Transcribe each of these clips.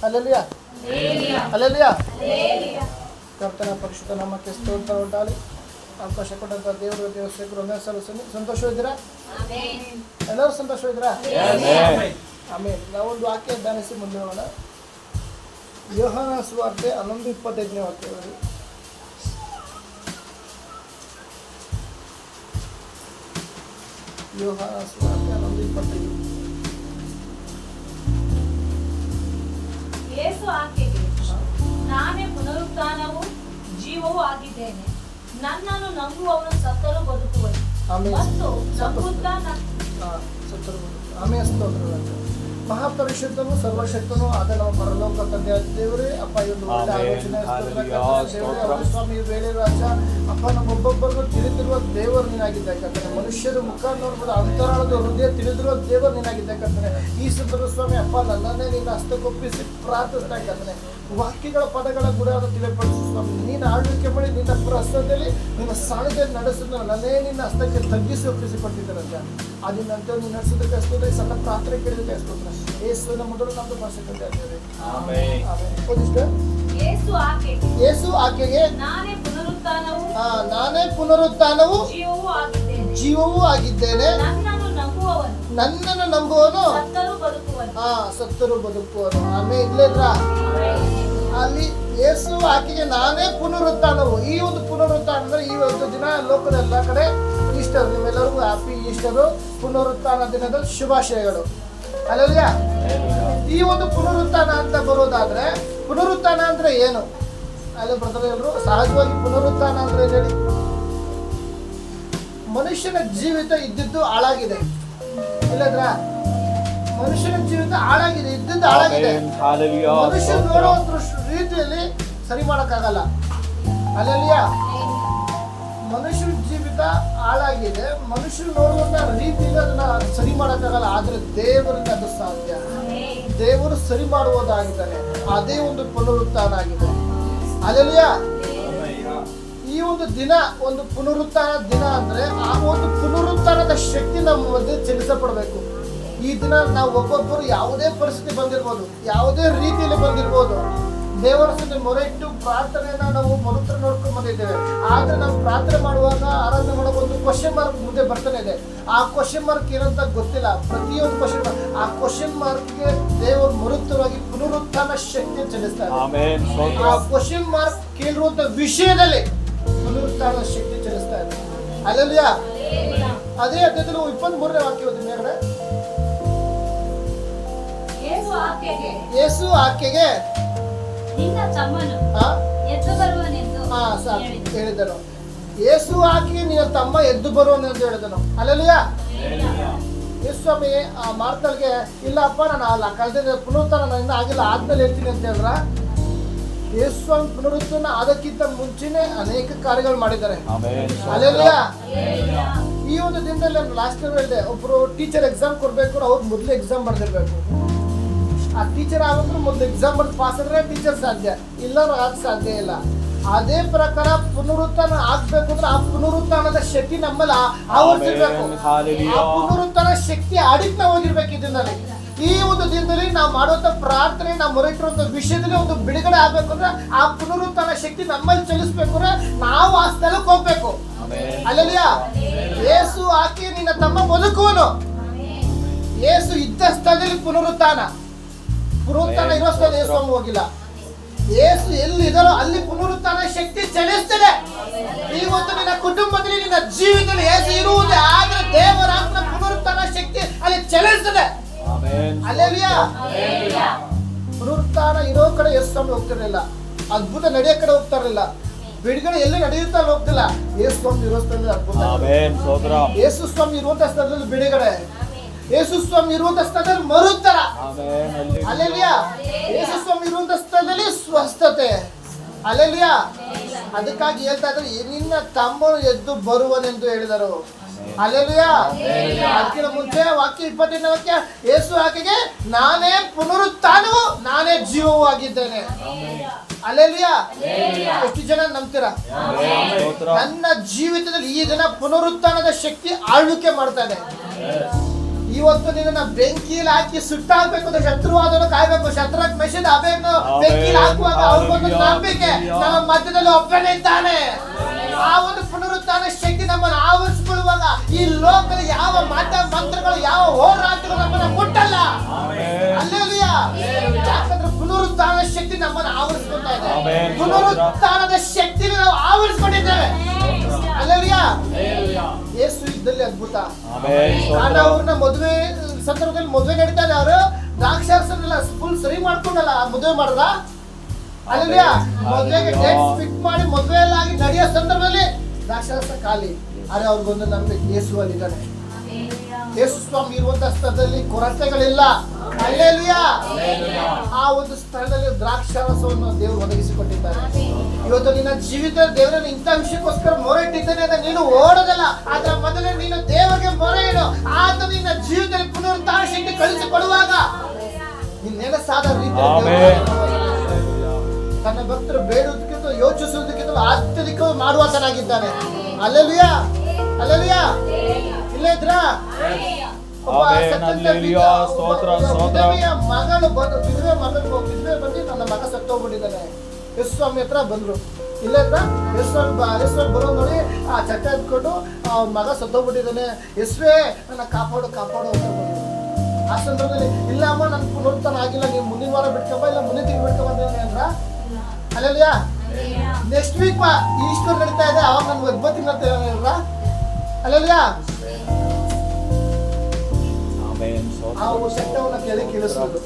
Hallelujah, hallelujah. ಕರ್ತನ ಪರಿಶುದ್ಧ ನಾಮಕ್ಕೆ ಸ್ತೋತ್ರ ಉಂಟಾಗಲಿ. ಅವಕಾಶ ಕೊಟ್ಟಂತ ದೇವರು ದೇವಸ್ಥಾನಕ್ಕೆ ಒಂದೇ ಸಲ ಸಂತೋಷವಿದ್ದೀರಾ? ಎಲ್ಲರೂ ಸಂತೋಷವಿದ್ದೀರಾ? ಆಮೇಲೆ ನಾವೊಂದು ವಾಕ್ಯ ಧ್ಯಾನಿಸಿ ಮುಂದೆ ಹೋಗೋಣ. ಯೋಹಾನ ಸುವಾರ್ತೆ 11:25 ವಾಕ್ಯಗಳು. ಯೋಹಾನ ಸುವಾರ್ತೆ 11:25. ಯೇಸು ಆಕೆಗೆ, ನಾನೇ ಪುನರುತ್ಥಾನವೂ ಜೀವವೂ ಆಗಿದ್ದೇನೆ. ನನ್ನನ್ನು ನಂಬುವವನು ಸತ್ತರೂ ಬದುಕುವನು ಮತ್ತು ನಂಬುತ್ತಾನ. ಆಮೇಲೆ ಸ್ತೋತ್ರ. ಮಹಾಪರಿಶುದ್ಧನು ಸರ್ವಶಕ್ತನು ಆದ ನಮ್ಮ ಪರಲೋಕ ತಂದೆಯ ದೇವರೇ, ಅಪ್ಪ ಒಂದು ಒಳ್ಳೆ ಆಲೋಚನೆ ಸ್ವಾಮಿ ವೇಳೆ ರಾಜ ಅಪ್ಪ, ನಮ್ಮೊಬ್ಬೊಬ್ಬರನ್ನು ತಿಳಿದಿರುವ ದೇವರು ನೀನಾಗಿದ್ದೆ ಕರ್ತನೆ. ಮನುಷ್ಯರ ಮುಖ ನೋಡ್ಬೋದು, ಅಂತರಾಳದ ಹೃದಯ ತಿಳಿದಿರುವ ದೇವರು ನೀನಾಗಿದ್ದೆ ಕರ್ತನೆ. ಈ ಸಂದರ್ಭ ಸ್ವಾಮಿ ಅಪ್ಪ, ನನ್ನನ್ನೇ ನಿನ್ನ ಹಸ್ತಕ್ಕೊಪ್ಪಿಸಿ ಪ್ರಾರ್ಥಿಸ್ತಾ ಕರ್ತನೆ. ವಾಕ್ಯಗಳ ಪದಗಳ ಗುರಿಯನ್ನು ತಿಳಿಪಡಿಸು ಸ್ವಾಮಿ. ನೀನು ಆಳ್ವಿಕೆ ಮಾಡಿ ನಿನ್ನ ಪ್ರಸ್ತುತದಲ್ಲಿ ನಿನ್ನ ಸಾಣಿಧ್ಯ ನಡೆಸಿದ ನನ್ನೇ ನಿನ್ನ ಹಸ್ತಕ್ಕೆ ತಗ್ಗಿಸಿ ಒಪ್ಪಿಸಿಕೊಟ್ಟಿದ್ದಾರಂತೆ. ಅದನ್ನಂತೆ ನೀನು ನಡೆಸೋದಕ್ಕೆ ಅಷ್ಟೇ ಸಣ್ಣ ಪ್ರಾರ್ಥನೆ ಕೇಳಿದಕ್ಕೆ ಅಷ್ಟೇ. ಯೇಸುವಿನ ಮೊದಲು ನಮ್ಮದು ಭಾಷೆ ಕಲಿತೇವೆ. ಯೇಸು ಆಕೆಗೆ, ನಾನೇ ಪುನರುತ್ಥಾನವು ಜೀವವೂ ಆಗಿದ್ದೇನೆ. ನನ್ನನ್ನು ನಂಬುವನು ಸತ್ತರೂ ಬದುಕುವನು. ಆಮೇಲೆ ಇಲ್ಲೇದ್ರ ಅಲ್ಲಿ ಯೇಸು ಆಕೆಗೆ ನಾನೇ ಪುನರುತ್ಥಾನವು. ಈ ಒಂದು ಪುನರುತ್ಥಾನ ಅಂದ್ರೆ ಈ ಒಂದು ದಿನ ಲೋಕದ ಎಲ್ಲ ಕಡೆ ಈಸ್ಟರ್, ನಿಮ್ಮೆಲ್ಲರಿಗೂ ಹ್ಯಾಪಿ ಈಸ್ಟರು, ಪುನರುತ್ಥಾನ ದಿನದ ಶುಭಾಶಯಗಳು. ಅಲ್ಲಲ್ಯ, ಈ ಒಂದು ಪುನರುತ್ಥಾನ ಅಂತ ಬರೋದಾದ್ರೆ ಪುನರುತ್ಥಾನ ಅಂದ್ರೆ ಏನು? ಅಲ್ಲ ಬ್ರದರ್ ಎಲ್ಲರೂ ಸಹಜವಾಗಿ ಪುನರುತ್ಥಾನ ಅಂದ್ರೆ ಹೇಳಿ, ಮನುಷ್ಯನ ಜೀವಿತ ಇದ್ದಿದ್ದು ಹಾಳಾಗಿದೆ. ಇಲ್ಲದ್ರ ಮನುಷ್ಯನ ಜೀವಿತ ಹಾಳಾಗಿದೆ, ಇದ್ದಿದ್ದು ಹಾಳಾಗಿದೆ. ಮನುಷ್ಯ ನೋಡುವಂತ ರೀತಿಯಲ್ಲಿ ಸರಿ ಮಾಡಕ್ಕಾಗಲ್ಲ. ಅಲ್ಲಲ್ಲಿಯ ಮನುಷ್ಯನ ಜೀವಿತ ಹಾಳಾಗಿದೆ, ಮನುಷ್ಯರು ನೋಡುವಂತ ರೀತಿಯಲ್ಲಿ ಅದನ್ನ ಸರಿ ಮಾಡಕ್ಕಾಗಲ್ಲ. ಆದ್ರೆ ದೇವರಿಂದ ಅದು ಸಾಧ್ಯ. ದೇವರು ಸರಿ ಮಾಡುವುದಾಗಿದ್ದಾನೆ. ಅದೇ ಒಂದು ಪುನರುತ್ಥಾನ ಆಗಿದೆ. ಅಲ್ಲಲ್ಲಿಯ ಈ ಒಂದು ದಿನ ಒಂದು ಪುನರುತ್ಥಾನ ದಿನ ಅಂದ್ರೆ ಆ ಒಂದು ಪುನರುತ್ಥಾನದ ಶಕ್ತಿ ನಮ್ಮ ಮಧ್ಯೆ ಚಲಿಸಪಡಬೇಕು. ಈ ದಿನ ನಾವು ಒಬ್ಬೊಬ್ಬರು ಯಾವುದೇ ಪರಿಸ್ಥಿತಿ ಬಂದಿರ್ಬೋದು, ಯಾವುದೇ ರೀತಿಯಲ್ಲಿ ಬಂದಿರ್ಬೋದು, ದೇವರ ಜೊತೆ ಮೊರೆ ಇಟ್ಟು ಪ್ರಾರ್ಥನೆಯನ್ನ ನಾವು ಮರುತ್ರ ನೋಡ್ಕೊಂಡು ಬಂದಿದ್ದೇವೆ. ಆದ್ರೆ ನಾವು ಪ್ರಾರ್ಥನೆ ಮಾಡುವಾಗ ಆರಾಧನೆ ಮಾಡುವಾಗ ಒಂದು ಕ್ವಶನ್ ಮಾರ್ಕ್ ಮುಂದೆ ಬರ್ತಾನೆ ಇದೆ. ಆ ಕ್ವಶನ್ ಮಾರ್ಕ್ ಏನಂತ ಗೊತ್ತಿಲ್ಲ. ಪ್ರತಿಯೊಂದು ಕ್ವಶನ್ ಮಾರ್ಕ್, ಆ ಕ್ವಶನ್ ಮಾರ್ಕ್ಗೆ ದೇವರು ಮರುತ್ತರವಾಗಿ ಪುನರುತ್ಥಾನ ಶಕ್ತಿ ಚಲಿಸ್ತಾರೆ. ಆ ಕ್ವಶನ್ ಮಾರ್ಕ್ ಕೇಳಿರುವಂತ ವಿಷಯದಲ್ಲಿ ಪುನರುತ್ಥಾನ ಶಕ್ತಿ ಚಲಿಸ್ತಾ ಇದೆ. ಅಲ್ಲಲ್ಯ ಅದೇ ಅಧ್ಯಾಯದಲ್ಲಿ 23ನೇ ವಾಕ್ಯ ಓದಿ ಮೇಲ್ಗಡೆ. ಯೇಸು ಆಕೆಗೆ ನಿನ್ನ ತಮ್ಮನು ಎದ್ದು ಬರುವನೆಂದು ಹೇಳಿದನು. ಯೇಸು ಆಕೆಗೆ ನಿನ್ನ ತಮ್ಮ ಎದ್ದು ಬರುವನೆಂದು ಹೇಳಿದನು. ಅಲ್ಲಲ್ಯ ಯೇಸು ಸ್ವಾಮಿ ಆ ಮಾರ್ತಲ್ಗೆ, ಇಲ್ಲಪ್ಪ ನಾನು ಅಲ್ಲ ಕಳೆದ ಪುನರುತ್ಥಾನ ನನ್ನಿಂದ ಆಗಿಲ್ಲ, ಆದ್ಮೇಲೆ ಹೇಳ್ತೀನಿ ಅಂತ ಹೇಳಿದ್ರ. ಯೇಸು ಸ್ವಾಮಿ ಪುನರುತ್ಥಾನ ಅದಕ್ಕಿಂತ ಮುಂಚೆನೆ ಅನೇಕ ಕಾರ್ಯಗಳು ಮಾಡಿದ್ದಾರೆ. ಅಲ್ಲಲ್ಯ ಈ ಒಂದು ದಿನದಲ್ಲಿ ಲಾಸ್ಟ್ ಟೈಮ್ ಹೇಳಿದೆ, ಒಬ್ರು ಟೀಚರ್ ಎಕ್ಸಾಮ್ ಕೊಡ್ಬೇಕು, ಅವ್ರು ಮೊದಲು ಎಕ್ಸಾಮ್ ಬರ್ದಿರ್ಬೇಕು. ಆ ಟೀಚರ್ ಆಗೋದ್ರು ಮೊದಲು ಎಕ್ಸಾಮ್ ಬರ್ದು ಪಾಸ್ ಆದ್ರೆ ಟೀಚರ್ ಸಾಧ್ಯ, ಇಲ್ಲ ಆಗ ಸಾಧ್ಯ ಇಲ್ಲ. ಅದೇ ಪ್ರಕಾರ ಪುನರುತ್ಥಾನ ಆಗ್ಬೇಕು ಅಂದ್ರೆ ಆ ಪುನರುತ್ಥಾನದ ಶಕ್ತಿ ನಮ್ಮಲ್ಲಿ ಆವರಿಸಿರ್ಬೇಕು. ಆ ಪುನರುತ್ಥಾನ ಶಕ್ತಿ ಅಡಿಗೆ ನಾವು ಹೋಗಿರ್ಬೇಕು. ಈ ದಿನದಲ್ಲಿ, ಈ ಒಂದು ದಿನದಲ್ಲಿ ನಾವು ಮಾಡುವಂತ ಪ್ರಾರ್ಥನೆ, ನಾವು ಮೊರೆಯಿಟ್ಟಿರುವಂತ ವಿಷಯದಲ್ಲಿ ಒಂದು ಬಿಡುಗಡೆ ಆಗ್ಬೇಕು ಅಂದ್ರೆ ಆ ಪುನರುತ್ಥಾನ ಶಕ್ತಿ ನಮ್ಮಲ್ಲಿ ಚಲಿಸ್ಬೇಕು ಅಂದ್ರೆ ನಾವು ಆ ಸ್ಥಳಕ್ಕೆ ಹೋಗ್ಬೇಕು. ಅಲ್ಲಲ್ಯ ಯೇಸು ಆಕೆ ನಿನ್ನ ತಮ್ಮ ಬದುಕುವನು. ಯೇಸು ಇದ್ದ ಸ್ಥಳದಲ್ಲಿ ಪುನರುತ್ಥಾನ ಇರೋ ಸ್ಥಳ ಯೇಸು ಹೋಗಿಲ್ಲ. ಯೇಸು ಎಲ್ಲಿದ್ದಾರೋ ಅಲ್ಲಿ ಪುನರುತ್ಥಾನ ಶಕ್ತಿ ಚಲಿಸ್ತದೆ. ಇವತ್ತು ನಿನ್ನ ಕುಟುಂಬದಲ್ಲಿ, ನಿನ್ನ ಜೀವಿತದಲ್ಲಿ ಯೇಸು ಇರುವುದೇ ಆದ್ರೆ ದೇವರ ಆತ್ಮ ಪುನರುತ್ಥಾನ ಶಕ್ತಿ ಅಲ್ಲಿ ಚಲಿಸ್ತದೆ. ಅಲ್ಲೆಲಿಯಾ ಪುನರುತ್ಥಾನ ಇರೋ ಕಡೆ ಯೇಸು ಸ್ವಾಮಿ ಹೋಗ್ತಿರ್ಲಿಲ್ಲ, ಅದ್ಭುತ ನಡೆಯೋ ಕಡೆ ಹೋಗ್ತಾ ಇರಲಿಲ್ಲ, ಬಿಡುಗಡೆ ಎಲ್ಲಿ ನಡೆಯುತ್ತಾ ಹೋಗ್ತಿಲ್ಲ. ಯೇಸು ಸ್ವಾಮಿ ಇರೋ ಸ್ಥಳದಲ್ಲಿ ಅದ್ಭುತ, ಯೇಸು ಸ್ವಾಮಿ ಇರುವಂತ ಸ್ಥಳದಲ್ಲಿ ಬಿಡುಗಡೆ, ಯೇಸು ಸ್ವಾಮಿ ಇರುವಂತ ಸ್ಥಳದಲ್ಲಿ ಮರುತ್ತರ. ಅಲ್ಲೆಲಿಯಾ ಯೇಸು ಸ್ವಾಮಿ ಇರುವಂತ ಸ್ಥಳದಲ್ಲಿ ಸ್ವಸ್ಥತೆ. ಅಲ್ಲೆಲಿಯಾ ಅದಕ್ಕಾಗಿ ಹೇಳ್ತಾ ಇದ್ರು, ನಿನ್ನ ತಮ್ಮನು ಎದ್ದು ಬರುವನೆಂದು ಹೇಳಿದರು. ಅಲ್ಲೆಲಿಯಾ ಅದಕ್ಕಿಂತ ಮುಂಚೆ ವಾಕ್ಯ 28ನೇ ವಾಕ್ಯ, ಯೇಸು ಆಕೆಗೆ ನಾನೇ ಪುನರುತ್ಥಾನವು ನಾನೇ ಜೀವವೂ ಆಗಿದ್ದೇನೆ. ಅಲ್ಲೆಲಿಯಾ ಎಷ್ಟು ಜನ ನಂಬ್ತೀರಾ? ನನ್ನ ಜೀವಿತದಲ್ಲಿ ಈ ದಿನ ಪುನರುತ್ಥಾನದ ಶಕ್ತಿ ಆಳ್ವಿಕೆ ಮಾಡ್ತಾ ಇದೆ. ಇವತ್ತು ನಿನ್ನ ಬೆಂಕಿಯಲ್ಲಿ ಹಾಕಿ ಸುಟ್ಟಾಕ್ಬೇಕು ಅಂತ ಶತ್ರುವಾದನು ಕಾಯ್ಬೇಕು. ಶತ್ರುಕ್ ಮೆಷಿನ್ ಅವೇನು ಬೆಂಕಿಯಲ್ಲಿ ಹಾಕುವಾಗ ಅವ್ರಿಗೊಂದು ನಂಬಿಕೆ ನಮ್ಮ ಮಧ್ಯದಲ್ಲಿ ಒಬ್ಬನೇ ಇದ್ದಾನೆ. ಆ ಒಂದು ಪುನರುತ್ಥಾನ ಶಕ್ತಿ ನಮ್ಮನ್ನು ಆವರಿಸಿಕೊಳ್ಳುವಾಗ ಈ ಲೋಕದ ಯಾವ ಮತ ಮಂತ್ರಗಳು ಯಾವ ಹೋರಾಟಗಳು ನಮ್ಮನ್ನ ಮುಟ್ಟಲ್ಲ. ಹಲ್ಲೆಲೂಯಾ. ಯಾಕಂದ್ರೆ ಪುನರುತ್ಥಾನ ಶಕ್ತಿ ನಮ್ಮನ್ನು ಆವರಿಸ್ಕೊಳ್ತಾ ಇದೆ. ಪುನರುತ್ಥಾನದ ಶಕ್ತಿ ನಾವು ಆವರಿಸ್ಕೊಂಡಿದ್ದೇವೆ. ಹಲ್ಲೆಲೂಯಾ. ಯೇಸು ಇದ್ದಲ್ಲಿ ಅದ್ಭುತ. ಕಾರಣ ಅವ್ರನ್ನ ಮದುವೆ ಸಂದರ್ಭದಲ್ಲಿ ಮದುವೆ ನಡೀತಾ ಇದೆ. ಅವರು ದ್ರಾಕ್ಷಾರಸನ್ನೆಲ್ಲ ಫುಲ್ ಸರಿ ಮಾಡ್ಕೊಂಡಲ್ಲ ಮದುವೆ ಮಾಡ್ದ. ಹಲ್ಲೆಲೂಯಾ. ಮದುವೆಗೆ ಡೇಟ್ ಫಿಕ್ಸ್ ಮಾಡಿ ಮದುವೆ ಎಲ್ಲ ಆಗಿ ನಡೆಯೋ ಸಂದರ್ಭದಲ್ಲಿ ದ್ರಾಕ್ಷಾರಸ ಖಾಲಿ. ಆದ್ರೆ ಅವ್ರಿಗೊಂದು ನಂಬಿಕೆ ಯೇಸು ಅಲ್ಲಿದ್ದಾನೆ. ಯೇಸು ಸ್ವಾಮಿ ಇರುವಂತ ಸ್ಥಳದಲ್ಲಿ ಕೊರತೆಗಳಿಲ್ಲ. ಹಲ್ಲೆಲೂಯಾ. ಆ ಒಂದು ಸ್ಥಳದಲ್ಲಿ ದ್ರಾಕ್ಷಾರಸವನ್ನು ದೇವರು ಒದಗಿಸಿಕೊಟ್ಟಿದ್ದಾರೆ. ಇವತ್ತು ನಿನ್ನ ಜೀವಿತ ದೇವರನ್ನು ಇಂಥ ವಿಷಯಕ್ಕೋಸ್ಕರ ಮೊರೆ ಇಟ್ಟಿದ್ದೇನೆ ಅಂತ ನೀನು ಓಡೋದಲ್ಲ. ಅದರ ಮೊದಲೇ ನೀನು ದೇವರಿಗೆ ಮೊರೆ ಇಡು. ಆತ ನಿನ್ನ ಜೀವಿತದಲ್ಲಿ ಪುನರುತ್ಥಾನ ಶಕ್ತಿ ಕಳಿಸಿಕೊಡುವಾಗ ನಿನ್ನೆನಸಾದ ರೀತಿಯಲ್ಲಿ ತನ್ನ ಭಕ್ತರು ಬೇಡುವುದಕ್ಕಿಂತ ಯೋಚಿಸುವುದಕ್ಕಿಂತ ಅತ್ಯಧಿಕವಾಗಿ ಮಾಡುವಾತನಾಗಿದ್ದಾನೆ. ಹಲ್ಲೆಲೂಯಾ. ಹಲ್ಲೆಲೂಯಾ. ಇಲ್ಲೇ ಇದ್ರಾ? ವಿಧವೆಯ ಮಗಳು ಬಂದು ವಿಧವೆ ಬಂದು ನನ್ನ ಮಗ ಸತ್ತೋಗ್ಬಿಟ್ಟಿದ್ದಾನೆ. ಯೇಸುಸ್ವಾಮಿ ಹತ್ರ ಬಂದ್ರು. ಇಲ್ಲೇ ಇದ್ರ ಯೇಸುಸ್ವಾಮಿ ಬರೋ ನೋಡಿ ಆ ಚಟ್ಟ ಎತ್ಕೊಂಡು ಮಗ ಸತ್ತೋಗ್ಬಿಟ್ಟಿದ್ದಾನೆ. ಯೇಸುವೇ ನನ್ನ ಕಾಪಾಡು ಕಾಪಾಡು ಅಂತ ಬಂದ್ರು. ಆ ಸಂದರ್ಭದಲ್ಲಿ ಇಲ್ಲ ಅಮ್ಮ ನನ್ ಪುನರುತ್ಥಾನ ಆಗಿಲ್ಲ, ನೀವು ಮುಂದಿನ ವಾರ ಬಿಡ್ಕೊಂಬ ಇಲ್ಲ ಮುಂದಿನ ತಿಂಗಳು ಬಿಡ್ಕೊಂಬಂದ್ರೆ ಅಂದ್ರ. ಅಲ್ಲೆಲ್ಲಾ ನೆಕ್ಸ್ಟ್ ವೀಕ್ ಈಸ್ಟರ್ ನಡೀತಾ ಇದೆ, ಅವಾಗ ನನ್ಗೆ 9 ತಿಂಗಳು ಅಂತ ಹೇಳಿದ್ರ. ಅಲ್ಲೆಲ್ಲಾ ಆ ಶಬ್ದವನ್ನ ಕೇಳಿ ಕೇಳಿಸೋದು